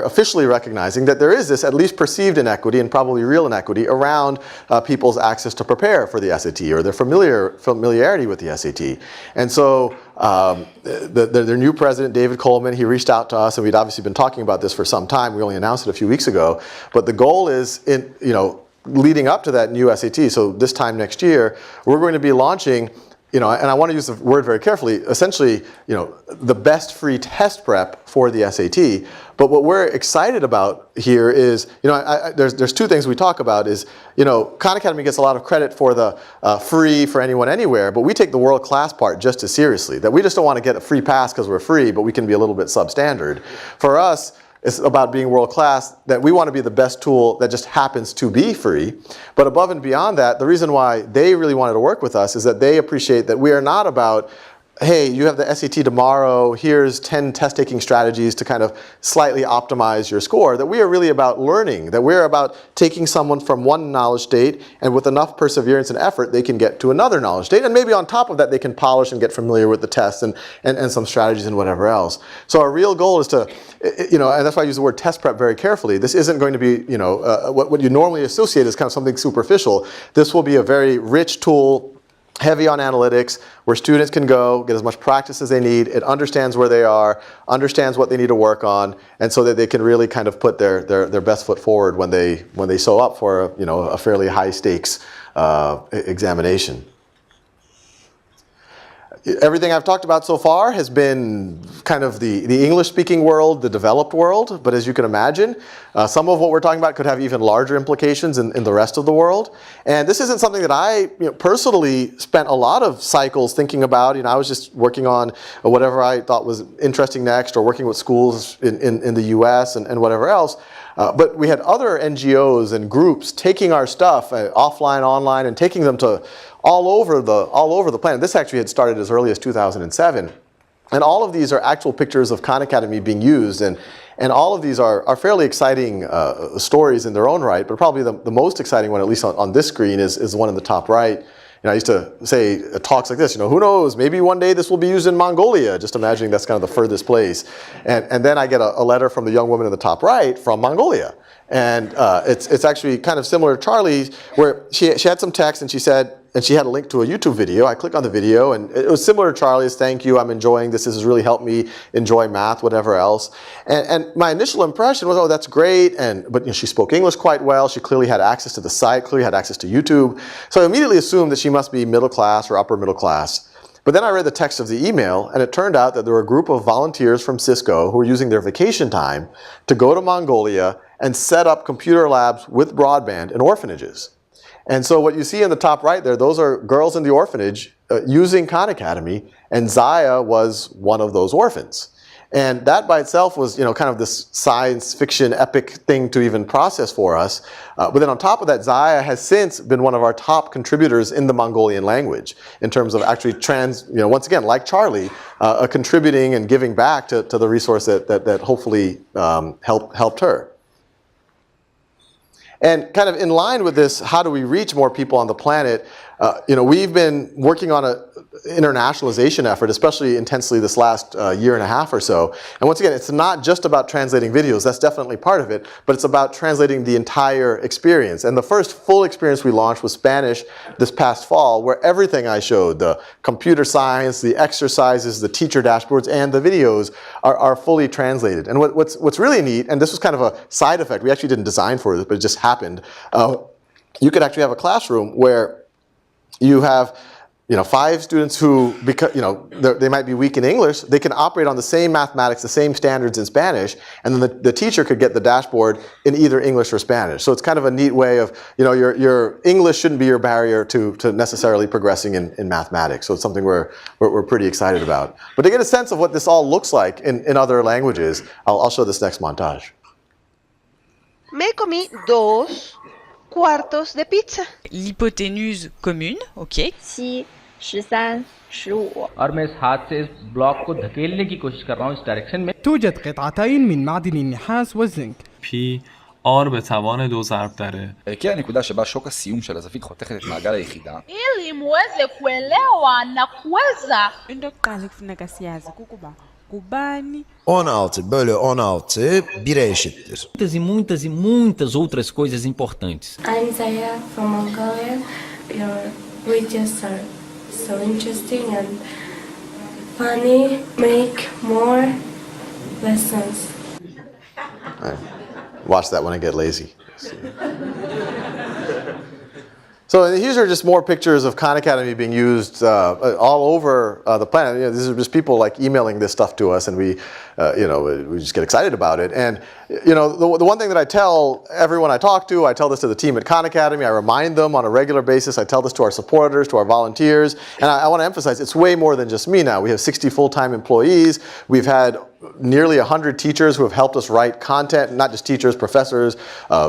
officially recognizing that there is this at least perceived inequity and probably real inequity around people's access to prepare for the SAT or their familiarity with the SAT. And so their new president, David Coleman, he reached out to us, and we'd obviously been talking about this for some time. We only announced it a few weeks ago, but the goal is leading up to that new SAT. So this time next year, we're going to be launching. And I want to use the word very carefully, essentially, the best free test prep for the SAT. But what we're excited about here is, there's two things we talk about is, Khan Academy gets a lot of credit for the free for anyone, anywhere, but we take the world-class part just as seriously. That we just don't want to get a free pass because we're free, but we can be a little bit substandard. For us, it's about being world-class, that we want to be the best tool that just happens to be free. But above and beyond that, the reason why they really wanted to work with us is that they appreciate that we are not about, hey, you have the SAT tomorrow, here's 10 test-taking strategies to kind of slightly optimize your score. That we are really about learning, that we're about taking someone from one knowledge state, and with enough perseverance and effort, they can get to another knowledge state. And maybe on top of that, they can polish and get familiar with the tests and some strategies and whatever else. So our real goal is to, and that's why I use the word test prep very carefully. This isn't going to be, what you normally associate as kind of something superficial. This will be a very rich tool, heavy on analytics, where students can go, get as much practice as they need. It understands where they are, understands what they need to work on, and so that they can really kind of put their best foot forward when they show up for a fairly high stakes examination. Everything I've talked about so far has been kind of the English-speaking world, the developed world, but as you can imagine, some of what we're talking about could have even larger implications in the rest of the world. And this isn't something that I personally spent a lot of cycles thinking about. I was just working on whatever I thought was interesting next, or working with schools in the US and whatever else. But we had other NGOs and groups taking our stuff offline, online, and taking them to all over the planet. This actually had started as early as 2007. And all of these are actual pictures of Khan Academy being used. And all of these are fairly exciting stories in their own right. But probably the most exciting one, at least on this screen, is the one in the top right. I used to say talks like this, who knows, maybe one day this will be used in Mongolia, just imagining that's kind of the furthest place. And then I get a letter from the young woman in the top right from Mongolia. And it's actually kind of similar to Charlie's, where she had some text and she said, and she had a link to a YouTube video. I clicked on the video, and it was similar to Charlie's. Thank you, I'm enjoying this. This has really helped me enjoy math, whatever else. And my initial impression was, oh, that's great. But she spoke English quite well. She clearly had access to the site, clearly had access to YouTube. So I immediately assumed that she must be middle class or upper middle class. But then I read the text of the email, and it turned out that there were a group of volunteers from Cisco who were using their vacation time to go to Mongolia and set up computer labs with broadband in orphanages. And so what you see in the top right there, those are girls in the orphanage using Khan Academy, and Zaya was one of those orphans. And that by itself was, kind of this science fiction epic thing to even process for us. But then on top of that, Zaya has since been one of our top contributors in the Mongolian language in terms of actually once again, like Charlie, contributing and giving back to the resource that hopefully helped her. And kind of in line with this, how do we reach more people on the planet? We've been working on an internationalization effort, especially intensely this last year and a half or so. And once again, it's not just about translating videos. That's definitely part of it, but it's about translating the entire experience. And the first full experience we launched was Spanish this past fall, where everything I showed, the computer science, the exercises, the teacher dashboards, and the videos are fully translated. And what's really neat, and this was kind of a side effect, we actually didn't design for this, but it just happened. You could actually have a classroom where you have 5 students who, because they might be weak in English, they can operate on the same mathematics, the same standards in Spanish, and then the teacher could get the dashboard in either English or Spanish. So it's kind of a neat way of, your English shouldn't be your barrier to necessarily progressing in mathematics. So it's something we're pretty excited about. But to get a sense of what this all looks like in other languages, I'll show this next montage. Me comí 2 cuartos de pizza. L'hypoténuse commune, ok. 7, 13, 15. और मैं इस हाथ से इस block को धकेलने की कोशिश कर रहा हूँ इस डायरेक्शन में. توجد قطعتين من معدن النحاس والزنك. P R به توان 2 ضرب داره. הגיעה הנקודה שבה שוק הסיום של הזווית חותכת את מעגל היחידה. Ili muweze kuelewa na kuweza. Into yokuqala ekufuneka siyazi kukuba kubani 16 bölü 16 1'e eşittir. Muitas e muitas outras coisas importantes. I'm Zaya from Mongolia. Your videos are so interesting and funny. Make more lessons. Watch that when I get lazy. So these are just more pictures of Khan Academy being used all over the planet. These are just people like emailing this stuff to us, and we just get excited about it. And the one thing that I tell everyone I talk to, I tell this to the team at Khan Academy. I remind them on a regular basis. I tell this to our supporters, to our volunteers, and I want to emphasize it's way more than just me now. We have 60 full-time employees. We've had nearly 100 teachers who have helped us write content, not just teachers, professors,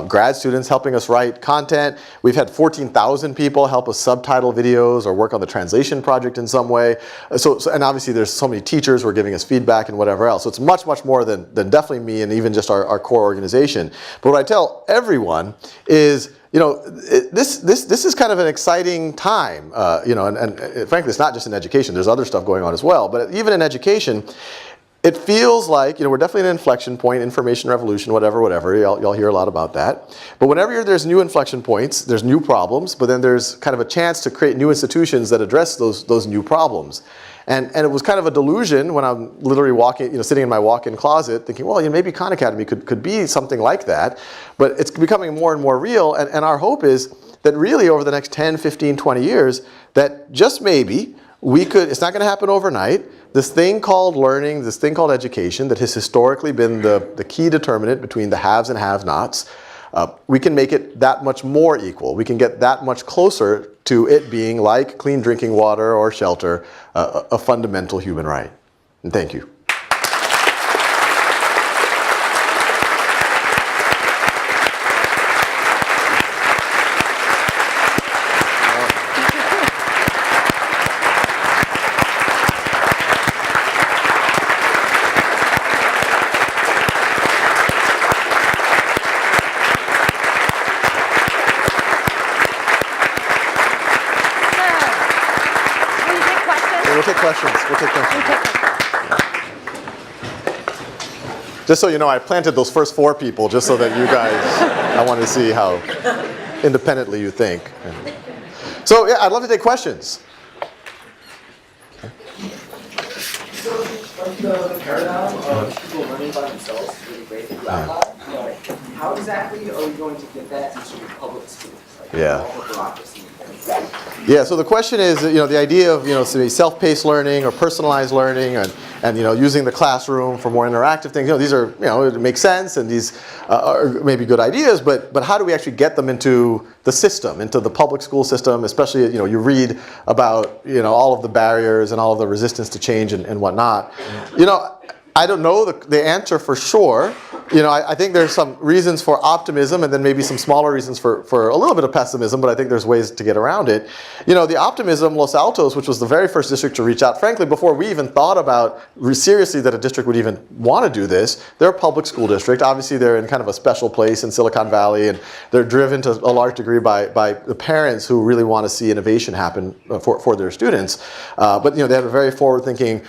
grad students helping us write content. We've had 14,000 people help us subtitle videos or work on the translation project in some way. And obviously there's so many teachers who are giving us feedback and whatever else. So it's much, much more than definitely me and even just our core organization. But what I tell everyone is, this is kind of an exciting time, and frankly, it's not just in education. There's other stuff going on as well. But even in education, it feels like, we're definitely at an inflection point, information revolution, whatever. Y'all hear a lot about that. But whenever there's new inflection points, there's new problems, but then there's kind of a chance to create new institutions that address those new problems. And it was kind of a delusion when I'm literally walking, sitting in my walk-in closet thinking, well, maybe Khan Academy could be something like that. But it's becoming more and more real. And our hope is that really over the next 10, 15, 20 years, that just maybe it's not going to happen overnight, this thing called learning, this thing called education that has historically been the key determinant between the haves and have-nots, we can make it that much more equal. We can get that much closer to it being like clean drinking water or shelter, a fundamental human right. And thank you. We'll take questions. Just so you know, I planted those first 4 people just so that you guys, I want to see how independently you think. So yeah, I'd love to take questions. So the paradigm of people learning by themselves is really great through Outlook. How exactly are we going to get that into public schools? All the bureaucracy. Yeah, so the question is, the idea of, self-paced learning or personalized learning and using the classroom for more interactive things. These are, it makes sense and these are maybe good ideas, but how do we actually get them into the system, into the public school system, especially, you read about, all of the barriers and all of the resistance to change and whatnot. I don't know the answer for sure. I think there's some reasons for optimism and then maybe some smaller reasons for a little bit of pessimism, but I think there's ways to get around it. The optimism, Los Altos, which was the very first district to reach out, frankly, before we even thought about seriously that a district would even want to do this, they're a public school district. Obviously, they're in kind of a special place in Silicon Valley, and they're driven to a large degree by the parents who really want to see innovation happen for their students. But they have a very forward-thinking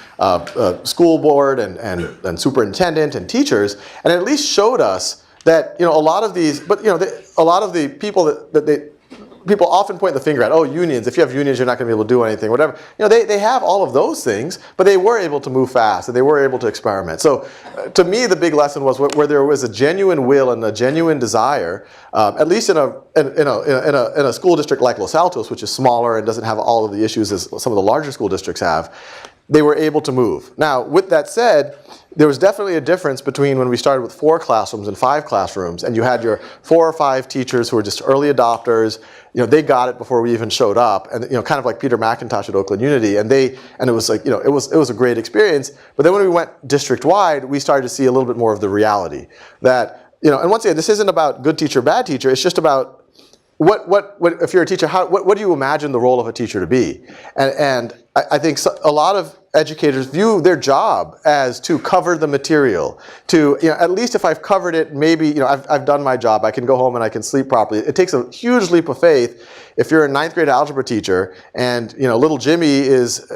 school board and superintendent and teachers, and at least showed us that a lot of these, but a lot of the people people often point the finger at, oh, unions. If you have unions, you're not going to be able to do anything, whatever. They have all of those things, but they were able to move fast and they were able to experiment. So, to me, the big lesson was where there was a genuine will and a genuine desire, at least in a school district like Los Altos, which is smaller and doesn't have all of the issues as some of the larger school districts have. They were able to move. Now, with that said, there was definitely a difference between when we started with 4 classrooms and 5 classrooms, and you had your 4 or 5 teachers who were just early adopters. They got it before we even showed up, and kind of like Peter McIntosh at Oakland Unity, and it was like it was a great experience. But then when we went district wide, we started to see a little bit more of the reality that and once again, this isn't about good teacher, bad teacher. It's just about what if you're a teacher, what do you imagine the role of a teacher to be? And I think a lot of educators view their job as to cover the material, to at least if I've covered it, maybe I've done my job, I can go home and I can sleep properly. It takes a huge leap of faith if you're a 9th grade algebra teacher and little Jimmy is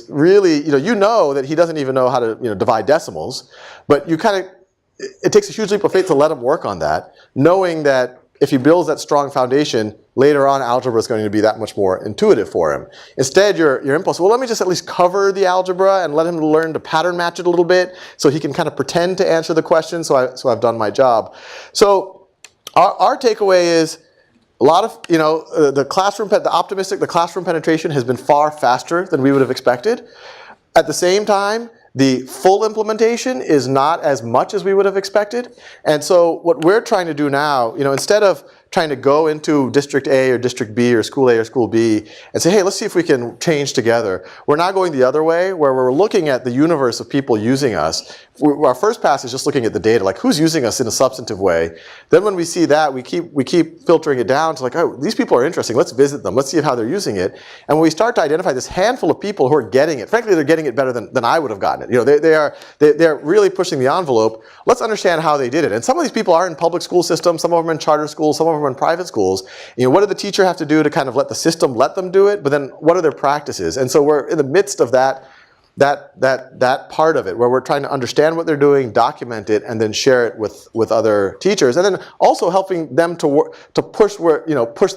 really that he doesn't even know how to divide decimals, but it takes a huge leap of faith to let him work on that, knowing that if he builds that strong foundation, later on algebra is going to be that much more intuitive for him. Instead, your impulse, well, let me just at least cover the algebra and let him learn to pattern match it a little bit so he can kind of pretend to answer the question, so I've done my job. So our takeaway is a lot of, the classroom penetration has been far faster than we would have expected. At the same time, the full implementation is not as much as we would have expected. And so what we're trying to do now, instead of trying to go into District A or District B or School A or School B and say, hey, let's see if we can change together. We're now going the other way, where we're looking at the universe of people using us. Our first pass is just looking at the data, like who's using us in a substantive way. Then when we see that, we keep filtering it down to like, oh, these people are interesting. Let's visit them. Let's see how they're using it. And when we start to identify this handful of people who are getting it, frankly, they're getting it better than I would have gotten it. They're really pushing the envelope. Let's understand how they did it. And some of these people are in public school systems, some of them in charter schools, some of them in private schools. What did the teacher have to do to kind of let the system let them do it? But then what are their practices? And so we're in the midst of that part of it, where we're trying to understand what they're doing, document it, and then share it with other teachers, and then also helping them to push push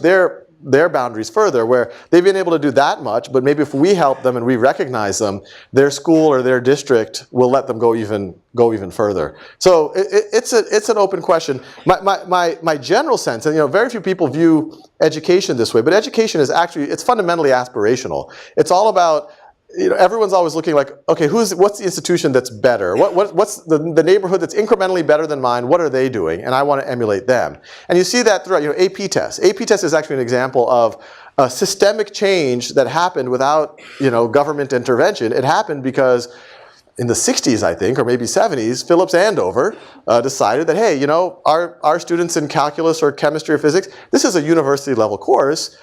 their boundaries further, where they've been able to do that much, but maybe if we help them and we recognize them, their school or their district will let them go even further. So it's an open question. My general sense, and very few people view education this way, but education is it's fundamentally aspirational. It's all about everyone's always looking like, okay, what's the institution that's better? What's the neighborhood that's incrementally better than mine? What are they doing? And I want to emulate them. And you see that throughout, AP tests. AP test is actually an example of a systemic change that happened without, government intervention. It happened because in the 60s, I think, or maybe 70s, Phillips Andover decided that, hey, our students in calculus or chemistry or physics, this is a university level course.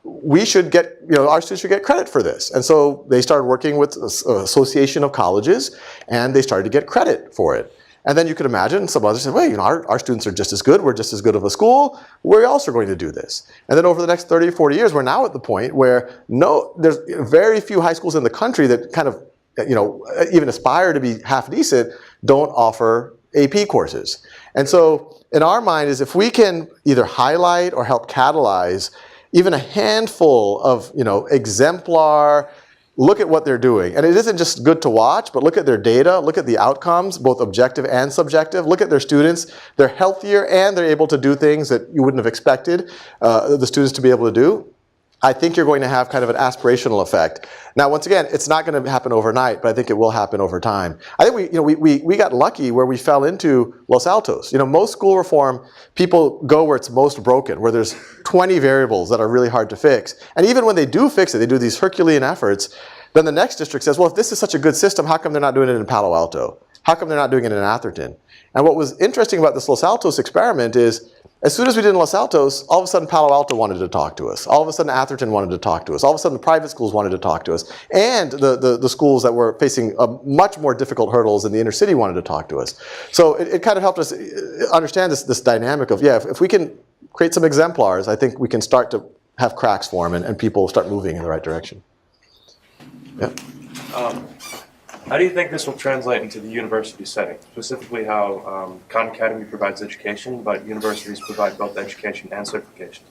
We should get, our students should get credit for this. And so they started working with an association of colleges, and they started to get credit for it. And then you could imagine some others said, wait, our students are just as good. We're just as good of a school. We're also going to do this. And then over the next 30 or 40 years, we're now at the point where there's very few high schools in the country that kind of, even aspire to be half decent, don't offer AP courses. And so in our mind is if we can either highlight or help catalyze even a handful of, exemplar, look at what they're doing. And it isn't just good to watch, but look at their data, look at the outcomes, both objective and subjective. Look at their students. They're healthier and they're able to do things that you wouldn't have expected the students to be able to do. I think you're going to have kind of an aspirational effect. Now, once again, it's not going to happen overnight, but I think it will happen over time. I think we got lucky where we fell into Los Altos. Most school reform, people go where it's most broken, where there's 20 variables that are really hard to fix. And even when they do fix it, they do these Herculean efforts. Then the next district says, well, if this is such a good system, how come they're not doing it in Palo Alto? How come they're not doing it in Atherton? And what was interesting about this Los Altos experiment is, as soon as we did in Los Altos, all of a sudden Palo Alto wanted to talk to us. All of a sudden Atherton wanted to talk to us. All of a sudden the private schools wanted to talk to us. And the schools that were facing much more difficult hurdles in the inner city wanted to talk to us. So it kind of helped us understand this dynamic of, if we can create some exemplars, I think we can start to have cracks form and people start moving in the right direction. Yeah. How do you think this will translate into the university setting? Specifically how Khan Academy provides education, but universities provide both education and certification.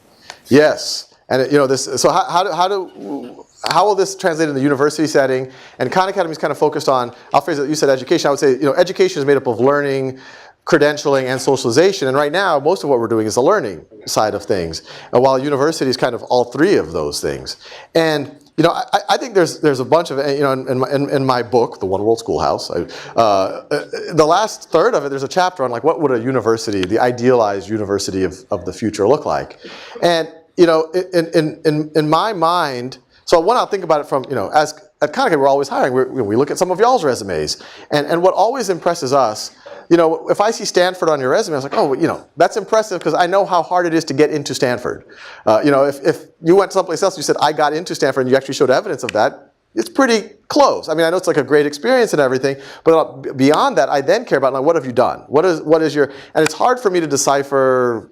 Yes, and so how will this translate in the university setting? And Khan Academy is kind of focused on, I'll phrase it, you said education, I would say, education is made up of learning, credentialing, and socialization. And right now, most of what we're doing is the learning side of things, and while university is kind of all three of those things. And I think there's a bunch of, in my book, The One World Schoolhouse, the last third of it, there's a chapter on what would a university, the idealized university of the future look like. And, in my mind, so one, I'll think about it from, as at Khan Academy, we're always hiring. We look at some of y'all's resumes. And what always impresses us, if I see Stanford on your resume, I was like, oh, that's impressive because I know how hard it is to get into Stanford. If you went someplace else and you said, I got into Stanford, and you actually showed evidence of that, it's pretty close. I mean, I know it's like a great experience and everything, but beyond that, I then care about, what have you done? What is your, and it's hard for me to decipher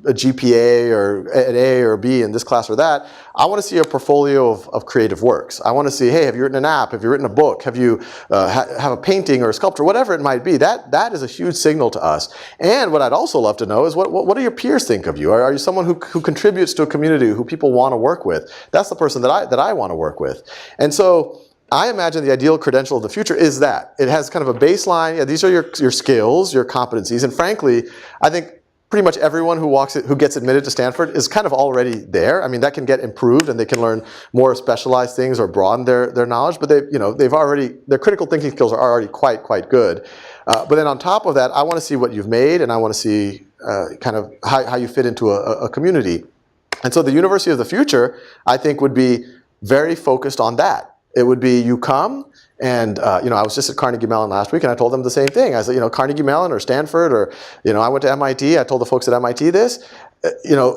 a GPA or an A or a B in this class or that. I want to see a portfolio of creative works. I want to see, hey, have you written an app? Have you written a book? Have you have a painting or a sculpture? Whatever it might be. That is a huge signal to us. And what I'd also love to know is what do your peers think of you? Are you someone who contributes to a community, who people want to work with? That's the person that I want to work with. And so I imagine the ideal credential of the future is that. It has kind of a baseline. Yeah, these are your skills, your competencies. And frankly, I think pretty much everyone who gets admitted to Stanford is kind of already there. I mean, that can get improved and they can learn more specialized things or broaden their knowledge, but they've already, their critical thinking skills are already quite good. But then on top of that, I want to see what you've made, and I want to see kind of how you fit into a community. And so the University of the Future, I think, would be very focused on that. It would be, you come, and I was just at Carnegie Mellon last week, and I told them the same thing. I said, Carnegie Mellon or Stanford, or I went to MIT. I told the folks at MIT this,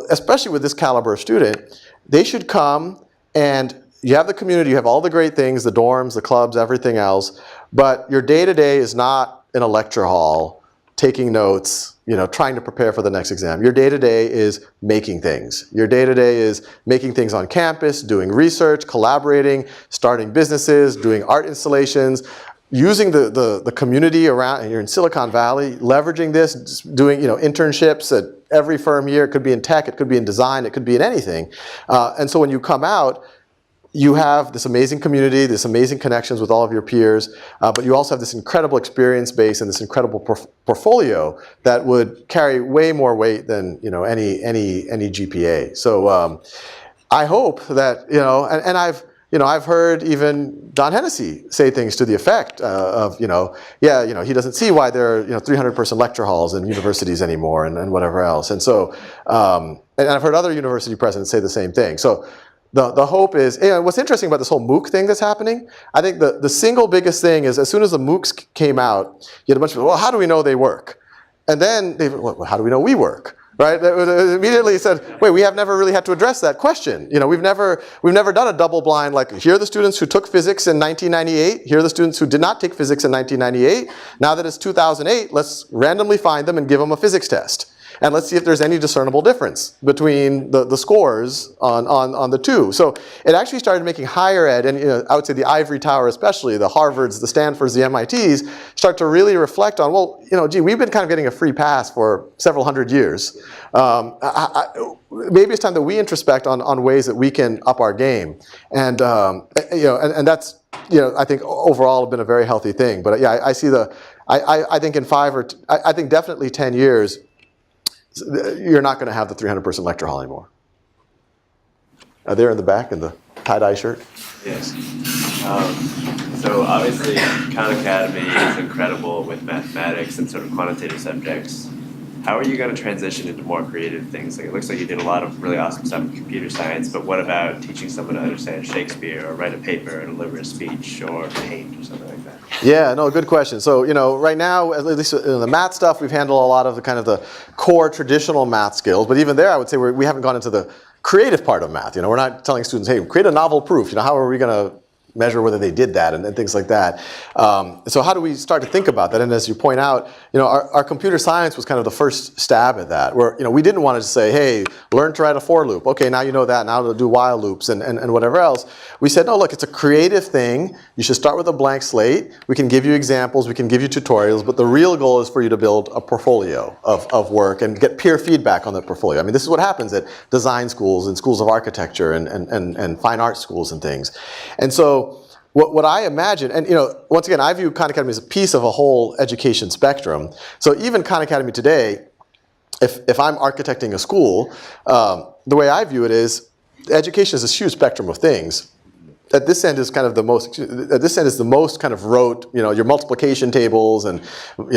especially with this caliber of student, they should come, and you have the community, you have all the great things, the dorms, the clubs, everything else, but your day-to-day is not in a lecture hall, taking notes, trying to prepare for the next exam. Your day-to-day is making things. Your day-to-day is making things on campus, doing research, collaborating, starting businesses, doing art installations, using the community around, and you're in Silicon Valley, leveraging this, doing internships at every firm here. It could be in tech, it could be in design, it could be in anything. And so when you come out, you have this amazing community, this amazing connections with all of your peers, but you also have this incredible experience base and this incredible portfolio that would carry way more weight than any GPA. So I hope that and I've heard even Don Hennessy say things to the effect of he doesn't see why there are 300-person lecture halls in universities anymore and whatever else. And so and I've heard other university presidents say the same thing. So the hope is, what's interesting about this whole MOOC thing that's happening, I think the single biggest thing is, as soon as the MOOCs came out, you had a bunch of people, well, how do we know they work? And then well, how do we know we work? Right? They immediately said, wait, we have never really had to address that question. We've never done a double blind, like, here are the students who took physics in 1998, here are the students who did not take physics in 1998. Now that it's 2008, let's randomly find them and give them a physics test. And let's see if there's any discernible difference between the scores on the two. So it actually started making higher ed, and I would say the ivory tower especially, the Harvards, the Stanfords, the MITs, start to really reflect on, well, gee, we've been kind of getting a free pass for several hundred years. Maybe it's time that we introspect on ways that we can up our game. And and that's, I think overall been a very healthy thing. But yeah, I see I think in I think definitely 10 years, you're not going to have the 300-person lecture hall anymore. There in the back in the tie-dye shirt. Yes. So obviously, Khan Academy is incredible with mathematics and sort of quantitative subjects. how are you going to transition into more creative things? Like, it looks like you did a lot of really awesome stuff in computer science, but what about teaching someone to understand Shakespeare or write a paper or deliver a speech or paint or something like that? Yeah, no, good question. So, right now, at least in the math stuff, we've handled a lot of the kind of the core traditional math skills. But even there, I would say we haven't gone into the creative part of math. We're not telling students, hey, create a novel proof. How are we going to measure whether they did that and things like that. So how do we start to think about that? And as you point out, our computer science was kind of the first stab at that, where we didn't want to just say, hey, learn to write a for loop. Okay, now you know that. Now to do while loops and whatever else. We said, no, look, it's a creative thing. You should start with a blank slate. We can give you examples. We can give you tutorials. But the real goal is for you to build a portfolio of work and get peer feedback on that portfolio. I mean, this is what happens at design schools and schools of architecture and fine art schools and things. And so what I imagine, and once again, I view Khan Academy as a piece of a whole education spectrum. So even Khan Academy today, if I'm architecting a school, the way I view it is, education is this huge spectrum of things. At this end is kind of the most. At this end is the most kind of rote. Your multiplication tables and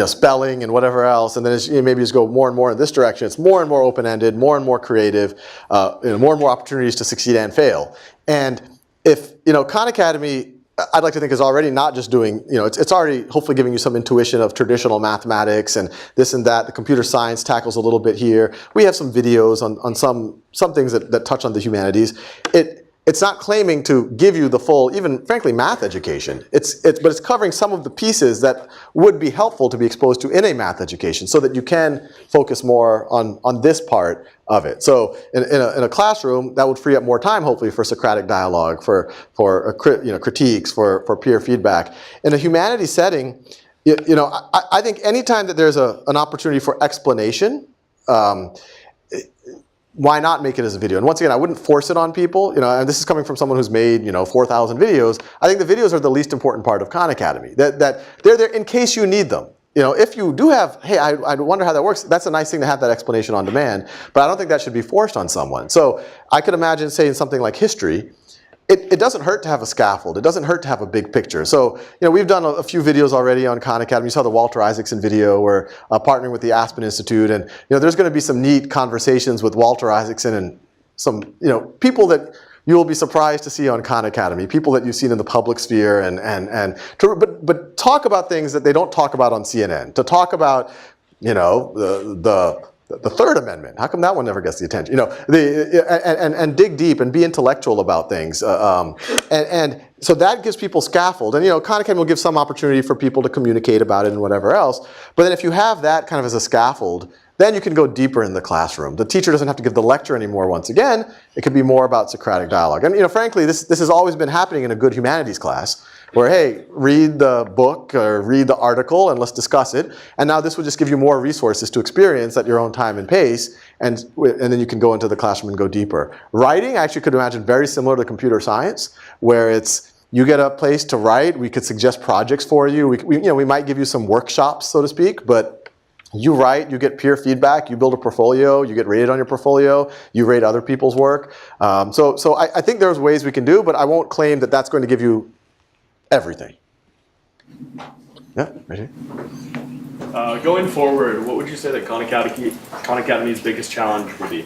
spelling and whatever else. And then as maybe just go more and more in this direction, it's more and more open-ended, more and more creative, more and more opportunities to succeed and fail. And if Khan Academy, I'd like to think, is already not just doing, it's already hopefully giving you some intuition of traditional mathematics and this and that. The computer science tackles a little bit here. We have some videos on some things that touch on the humanities. It's not claiming to give you the full, even frankly, math education. But it's covering some of the pieces that would be helpful to be exposed to in a math education, so that you can focus more on this part of it. So in a classroom, that would free up more time, hopefully, for Socratic dialogue, for critiques, for peer feedback. In a humanities setting, I think anytime that there's an opportunity for explanation, why not make it as a video? And once again, I wouldn't force it on people, and this is coming from someone who's made, 4,000 videos. I think the videos are the least important part of Khan Academy, that they're there in case you need them. If you do have, hey, I wonder how that works, that's a nice thing to have that explanation on demand, but I don't think that should be forced on someone. So I could imagine saying something like history. It doesn't hurt to have a scaffold. It doesn't hurt to have a big picture. So, we've done a few videos already on Khan Academy. You saw the Walter Isaacson video. We're partnering with the Aspen Institute. And, there's going to be some neat conversations with Walter Isaacson and some, people that you will be surprised to see on Khan Academy, people that you've seen in the public sphere but talk about things that they don't talk about on CNN. To talk about, the Third Amendment. How come that one never gets the attention? And dig deep and be intellectual about things. And so that gives people scaffold. And Khan Academy will give some opportunity for people to communicate about it and whatever else. But then if you have that kind of as a scaffold, then you can go deeper in the classroom. The teacher doesn't have to give the lecture anymore once again. It could be more about Socratic dialogue. And frankly, this has always been happening in a good humanities class, where, hey, read the book or read the article and let's discuss it. And now this would just give you more resources to experience at your own time and pace, and then you can go into the classroom and go deeper. Writing, I actually could imagine very similar to computer science, where you get a place to write. We could suggest projects for you. We might give you some workshops, so to speak, but you write, you get peer feedback, you build a portfolio, you get rated on your portfolio, you rate other people's work. So I think there's ways we can do, but I won't claim that that's going to give you everything. Yeah, right here. Going forward, what would you say that Khan Academy's biggest challenge would be?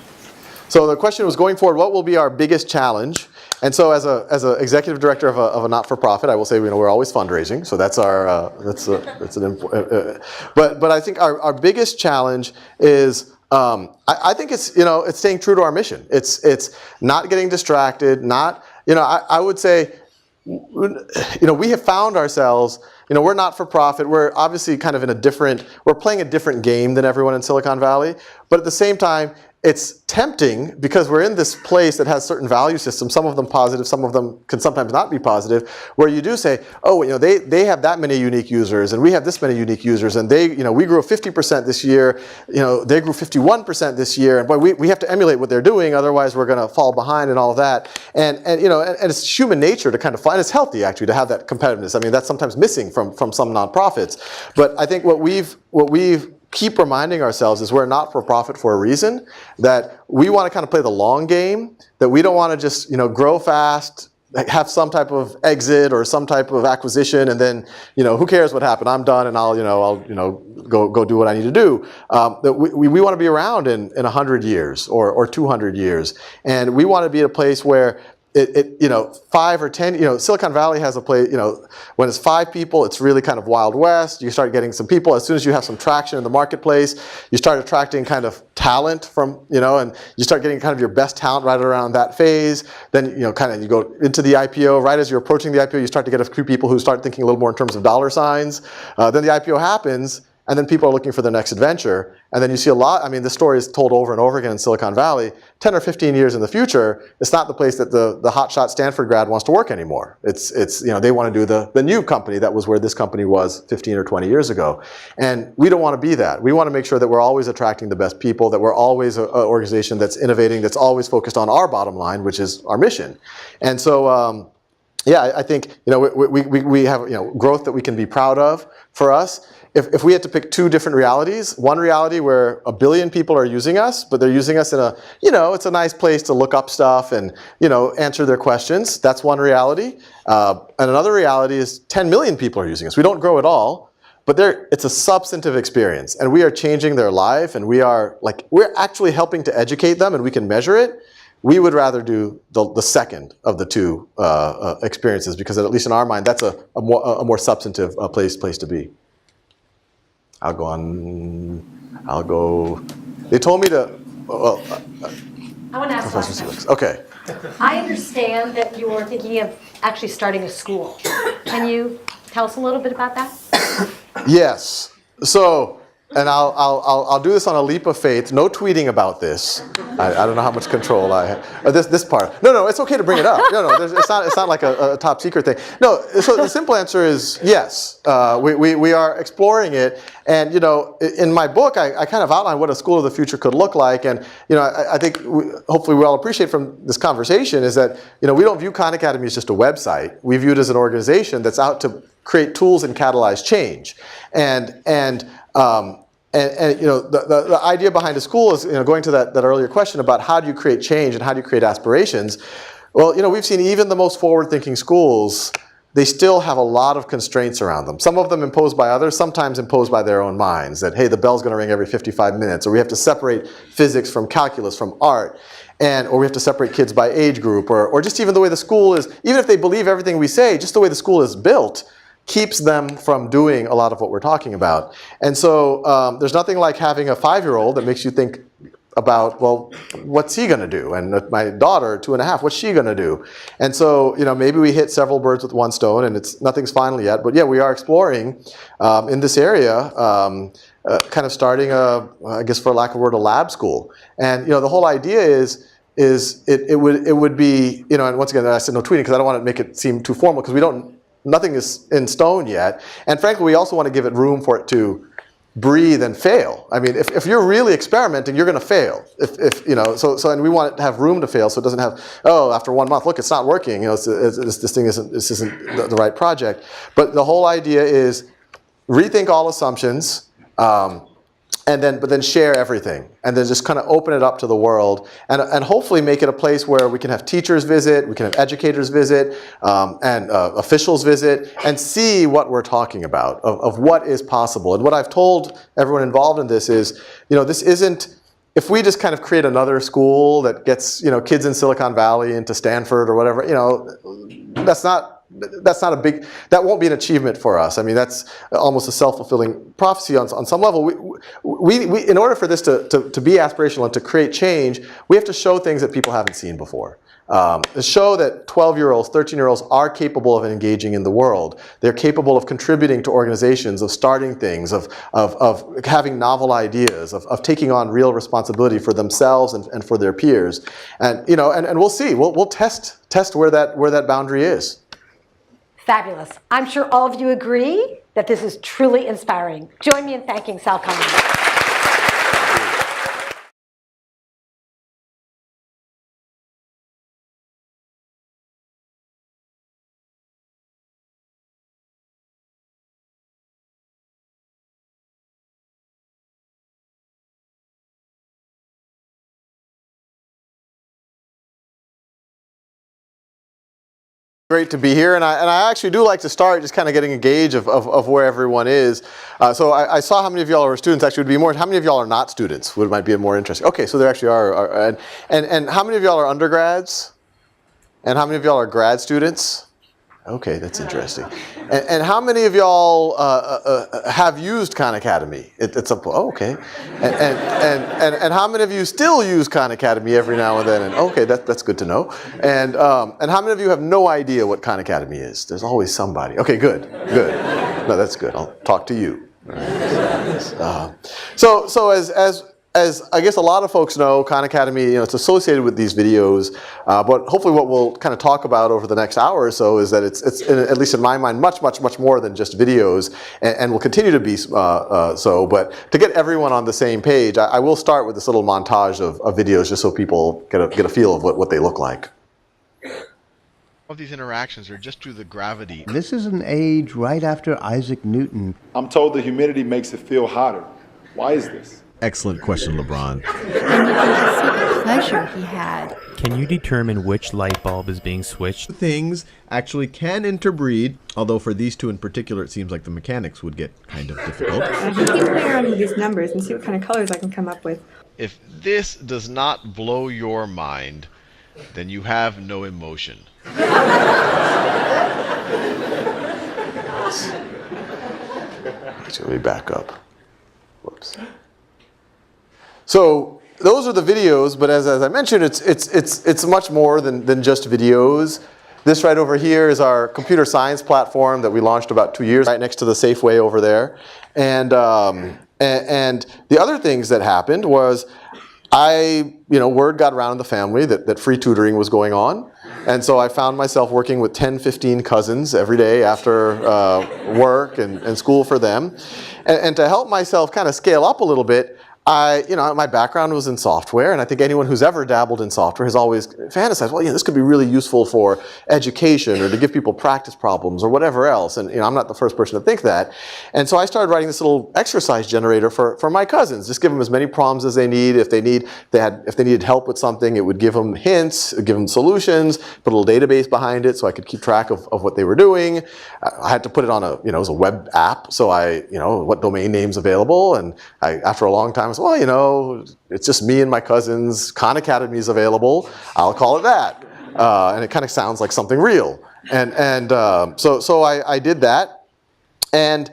So the question was, going forward, what will be our biggest challenge? And so as a executive director of a not-for-profit, I will say, we're always fundraising. So that's our but I think our biggest challenge is I think it's staying true to our mission. It's not getting distracted. I would say we have found ourselves. We're not for profit. We're obviously kind of we're playing a different game than everyone in Silicon Valley. But at the same time, it's tempting because we're in this place that has certain value systems, some of them positive, some of them can sometimes not be positive, where you do say, they have that many unique users and we have this many unique users, and we grew 50% this year, they grew 51% this year, and boy, we have to emulate what they're doing, otherwise we're going to fall behind and all of that. And it's human nature to kind of find, it's healthy actually to have that competitiveness. I mean, that's sometimes missing from some nonprofits. But I think what we've keep reminding ourselves is we're not for profit for a reason, that we want to kind of play the long game, that we don't want to just grow fast, have some type of exit or some type of acquisition, and then, who cares what happened? I'm done, and I'll go do what I need to do. That we want to be around in 100 years or 200 years, and we want to be at a place where 5 or 10, Silicon Valley has a place, when it's 5 people, it's really kind of Wild West. You start getting some people. As soon as you have some traction in the marketplace, you start attracting kind of talent from, and you start getting kind of your best talent right around that phase. Then, kind of you go into the IPO. Right as you're approaching the IPO, you start to get a few people who start thinking a little more in terms of dollar signs. Then the IPO happens, and then people are looking for their next adventure. And then you see a lot, this story is told over and over again in Silicon Valley. 10 or 15 years in the future, it's not the place that the hotshot Stanford grad wants to work anymore. It's they want to do the new company that was where this company was 15 or 20 years ago. And we don't want to be that. We want to make sure that we're always attracting the best people, that we're always an organization that's innovating, that's always focused on our bottom line, which is our mission. And so, I think we have growth that we can be proud of for us. If we had to pick 2 different realities, one reality where 1 billion people are using us, but they're using us in a, it's a nice place to look up stuff and, answer their questions. That's one reality. And another reality is 10 million people are using us. We don't grow at all, but it's a substantive experience, and we are changing their life, and we're actually helping to educate them, and we can measure it. We would rather do the second of the 2 experiences, because at least in our mind, that's a more substantive place to be. I'll go. They told me to. Well, I want to ask Professor a question. Felix. Okay. I understand that you're thinking of actually starting a school. Can you tell us a little bit about that? Yes. So, and I'll do this on a leap of faith. No tweeting about this. I don't know how much control I have. This part. No, it's okay to bring it up. No, it's not like a top secret thing. No. So the simple answer is yes. We are exploring it, and in my book, I kind of outline what a school of the future could look like, and I think hopefully we all appreciate from this conversation is that we don't view Khan Academy as just a website. We view it as an organization that's out to create tools and catalyze change, and the idea behind a school is going to that earlier question about how do you create change and how do you create aspirations. Well, we've seen even the most forward-thinking schools, they still have a lot of constraints around them. Some of them imposed by others, sometimes imposed by their own minds. That, hey, the bell's going to ring every 55 minutes, or we have to separate physics from calculus from art, or we have to separate kids by age group, or just even the way the school is. Even if they believe everything we say, just the way the school is built keeps them from doing a lot of what we're talking about. And so there's nothing like having a 5-year-old that makes you think about, well, what's he going to do? And my daughter, 2.5, what's she going to do? And so, maybe we hit several birds with one stone, and nothing's final yet. But yeah, we are exploring in this area, kind of starting I guess for lack of a word, a lab school. And the whole idea is it would be, and once again, I said no tweeting because I don't want to make it seem too formal, because nothing is in stone yet. And frankly, we also want to give it room for it to breathe and fail. If you're really experimenting, you're going to fail. And we want it to have room to fail, so it doesn't have, after 1 month, look, it's not working. This thing isn't the right project. But the whole idea is rethink all assumptions, but then share everything, and then just kind of open it up to the world, and hopefully make it a place where we can have teachers visit, we can have educators visit, and officials visit, and see what we're talking about, of what is possible. And what I've told everyone involved in this is, this isn't, if we just kind of create another school that gets kids in Silicon Valley into Stanford or whatever, that won't be an achievement for us. That's almost a self-fulfilling prophecy on some level. We in order for this to be aspirational and to create change, we have to show things that people haven't seen before. Show that 12-year-olds, 13-year-olds are capable of engaging in the world. They're capable of contributing to organizations, of starting things, of having novel ideas, of taking on real responsibility for themselves and for their peers. And and we'll see. We'll test where that boundary is. Fabulous. I'm sure all of you agree that this is truly inspiring. Join me in thanking Sal Khan. Great to be here, and I actually do like to start just kind of getting a gauge of where everyone is. So I saw how many of y'all are students. Actually, would be more. How many of y'all are not students? Would might be more interesting. Okay, so there actually are and how many of y'all are undergrads? And how many of y'all are grad students? Okay, that's interesting. And how many of y'all have used Khan Academy? Okay. And how many of you still use Khan Academy every now and then? And okay, that's good to know. And how many of you have no idea what Khan Academy is? There's always somebody. Okay, good. No, that's good. I'll talk to you. So as I guess a lot of folks know, Khan Academy, it's associated with these videos, but hopefully what we'll kind of talk about over the next hour or so is that it's at least in my mind, much more than just videos, and will continue to be so. But to get everyone on the same page, I will start with this little montage of videos just so people get a feel of what they look like. All of these interactions are just through the gravity. This is an age right after Isaac Newton. I'm told the humidity makes it feel hotter. Why is this? Excellent question, LeBron. And you can see the pleasure he had. Can you determine which light bulb is being switched? Things actually can interbreed, although for these two in particular, it seems like the mechanics would get kind of difficult. I can keep playing around with these numbers and see what kind of colors I can come up with. If this does not blow your mind, then you have no emotion. Let me back up. Whoops. So those are the videos, but as I mentioned, it's much more than just videos. This right over here is our computer science platform that we launched about 2 years, right next to the Safeway over there. And the other things that happened was word got around in the family that free tutoring was going on. And so I found myself working with 10, 15 cousins every day after work and school for them. And to help myself kind of scale up a little bit, my background was in software, and I think anyone who's ever dabbled in software has always fantasized, well, this could be really useful for education or to give people practice problems or whatever else. And I'm not the first person to think that. And so I started writing this little exercise generator for my cousins. Just give them as many problems as they need. If they needed help with something, it would give them hints, give them solutions, put a little database behind it so I could keep track of what they were doing. I had to put it on it was a web app, so what domain names available, and after a long time, well, it's just me and my cousins. Khan Academy is available. I'll call it that. And it kind of sounds like something real. So I did that. And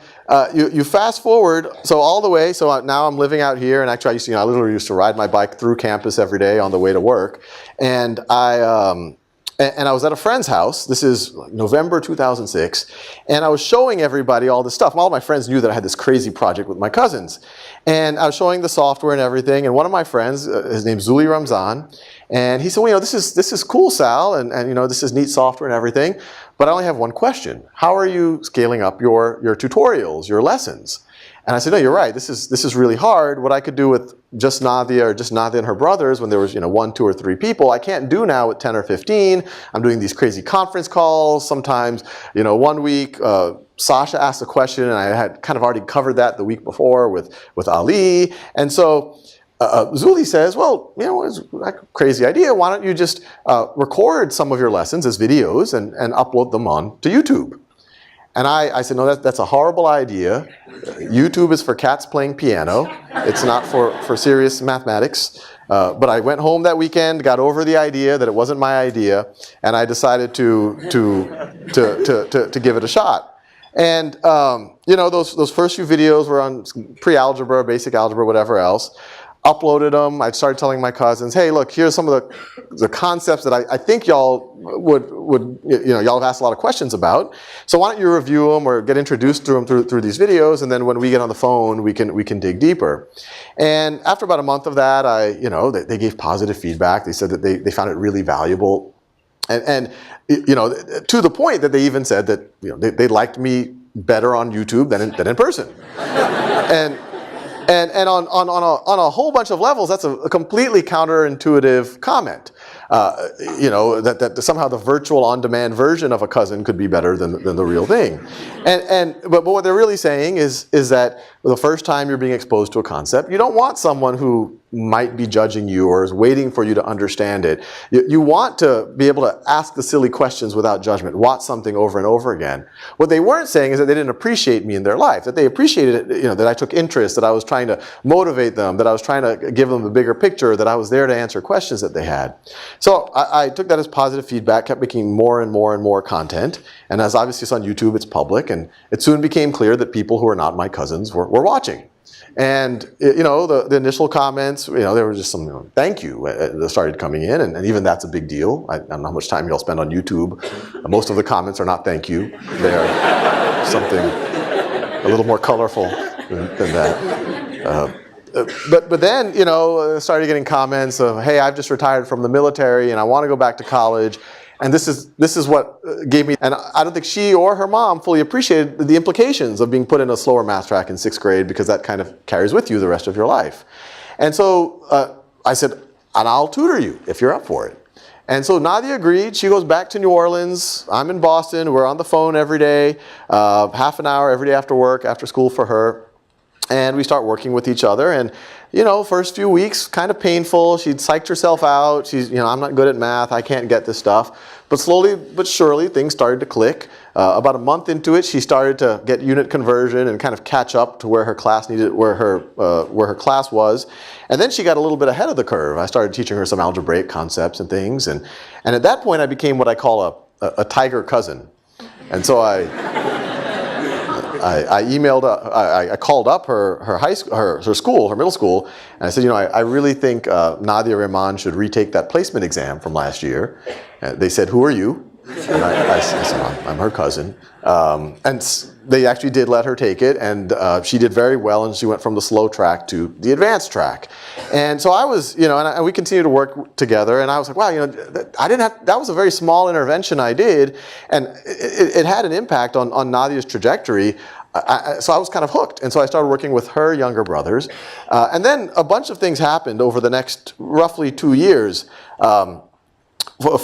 you fast forward, so all the way, so now I'm living out here, and actually I literally used to ride my bike through campus every day on the way to work. And I was at a friend's house. This is November 2006. And I was showing everybody all this stuff. All my friends knew that I had this crazy project with my cousins. And I was showing the software and everything. And one of my friends, his name's Zuli Ramzan, and he said, well, this is cool, Sal, and this is neat software and everything. But I only have one question. How are you scaling up your tutorials, your lessons? And I said, no, you're right. This is really hard. What I could do with just Nadia and her brothers when there was 1, 2, or 3 people, I can't do now with 10 or 15. I'm doing these crazy conference calls. Sometimes, 1 week, Sasha asked a question, and I had kind of already covered that the week before with Ali. And so Zuli says, well, it's a crazy idea. Why don't you just record some of your lessons as videos and upload them on to YouTube? And I said, no, that's a horrible idea. YouTube is for cats playing piano. It's not for serious mathematics. But I went home that weekend, got over the idea that it wasn't my idea, and I decided to give it a shot. And those first few videos were on pre-algebra, basic algebra, whatever else. Uploaded them. I started telling my cousins, hey, look, here's some of the concepts that I think y'all y'all have asked a lot of questions about. So why don't you review them or get introduced to them through these videos, and then when we get on the phone, we can dig deeper. And after about a month of that, they gave positive feedback. They said that they found it really valuable, and to the point that they even said that they liked me better on YouTube than in person. And on a whole bunch of levels, that's a completely counterintuitive comment. That somehow the virtual on-demand version of a cousin could be better than the real thing. But what they're really saying is that the first time you're being exposed to a concept, you don't want someone who might be judging you or is waiting for you to understand it. You want to be able to ask the silly questions without judgment, watch something over and over again. What they weren't saying is that they didn't appreciate me in their life, that they appreciated it, that I took interest, that I was trying to motivate them, that I was trying to give them the bigger picture, that I was there to answer questions that they had. So I took that as positive feedback, kept making more and more and more content. And as obviously it's on YouTube, it's public, and it soon became clear that people who are not my cousins were watching. And the initial comments, there were just some thank you that started coming in, and even that's a big deal. I don't know how much time y'all spend on YouTube. Most of the comments are not thank you. They are something a little more colorful than that. But then, started getting comments of, hey, I've just retired from the military and I want to go back to college. And this is what gave me, and I don't think she or her mom fully appreciated the implications of being put in a slower math track in 6th grade, because that kind of carries with you the rest of your life. And so I said, and I'll tutor you if you're up for it. And so Nadia agreed. She goes back to New Orleans. I'm in Boston. We're on the phone every day, half an hour every day after work, after school for her. And we start working with each other. And first few weeks, kind of painful. She'd psyched herself out. She's, I'm not good at math. I can't get this stuff. But slowly but surely, things started to click. About a month into it, she started to get unit conversion and kind of catch up to where her class where her class was. And then she got a little bit ahead of the curve. I started teaching her some algebraic concepts and things. And at that point, I became what I call a tiger cousin. And so I called up her high school, her school, her middle school, and I said, I really think Nadia Rahman should retake that placement exam from last year. They said, who are you? And I said, I'm her cousin. And they actually did let her take it, and she did very well, and she went from the slow track to the advanced track. And so I was, and we continued to work together, and I was like, wow, that was a very small intervention I did, and it had an impact on Nadia's trajectory. So I was kind of hooked, and so I started working with her younger brothers. And then a bunch of things happened over the next roughly 2 years.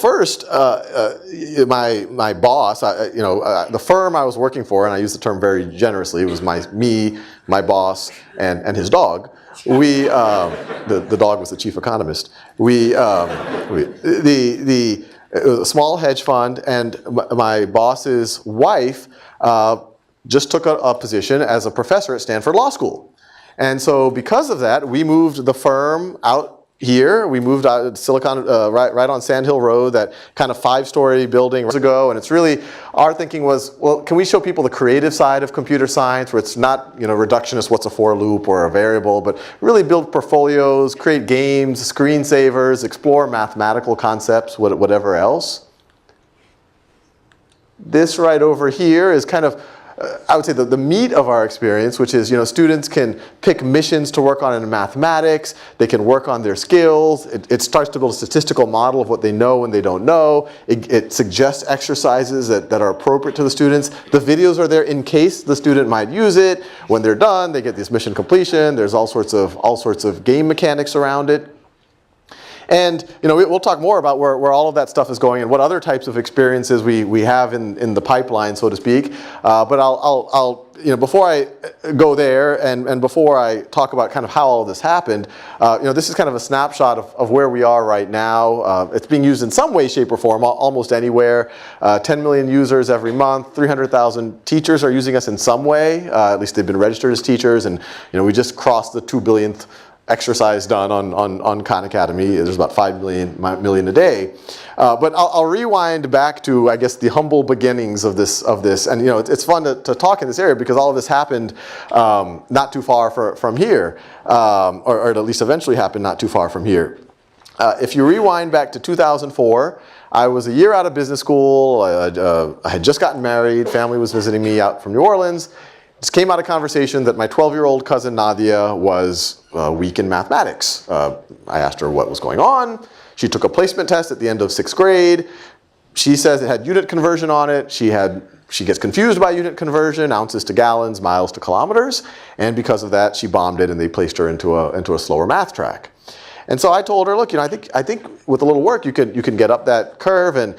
First, my boss, the firm I was working for, and I use the term very generously, it was my boss, and his dog. The dog was the chief economist. It was a small hedge fund, and my boss's wife just took a position as a professor at Stanford Law School. And so because of that, we moved the firm out here. We moved out to Silicon, right on Sand Hill Road, that kind of 5-story building years ago. And it's really, our thinking was, well, can we show people the creative side of computer science, where it's not, reductionist, what's a for loop or a variable, but really build portfolios, create games, screensavers, explore mathematical concepts, whatever else. This right over here is kind of, I would say the meat of our experience, which is, students can pick missions to work on in mathematics, they can work on their skills, it starts to build a statistical model of what they know and they don't know, it suggests exercises that are appropriate to the students. The videos are there in case the student might use it. When they're done, they get this mission completion. There's all sorts of game mechanics around it. And we'll talk more about where all of that stuff is going and what other types of experiences we have in the pipeline, so to speak. But I'll before I go there and before I talk about kind of how all of this happened, this is kind of a snapshot of where we are right now. It's being used in some way, shape, or form, almost anywhere. 10 million users every month. 300,000 teachers are using us in some way. At least they've been registered as teachers, and we just crossed the 2 billionth exercise done on Khan Academy. There's about 5 million a day. But I'll rewind back to, I guess, the humble beginnings of this. And it's fun to talk in this area because all of this happened not too far from here, or at least eventually happened not too far from here. If you rewind back to 2004, I was a year out of business school. I had just gotten married. Family was visiting me out from New Orleans. Just came out of conversation that my 12-year-old cousin Nadia was weak in mathematics. I asked her what was going on. She took a placement test at the end of 6th grade. She says it had unit conversion on it. She gets confused by unit conversion, ounces to gallons, miles to kilometers, and because of that, she bombed it, and they placed her into a slower math track. And so I told her, look, I think with a little work you can get up that curve, and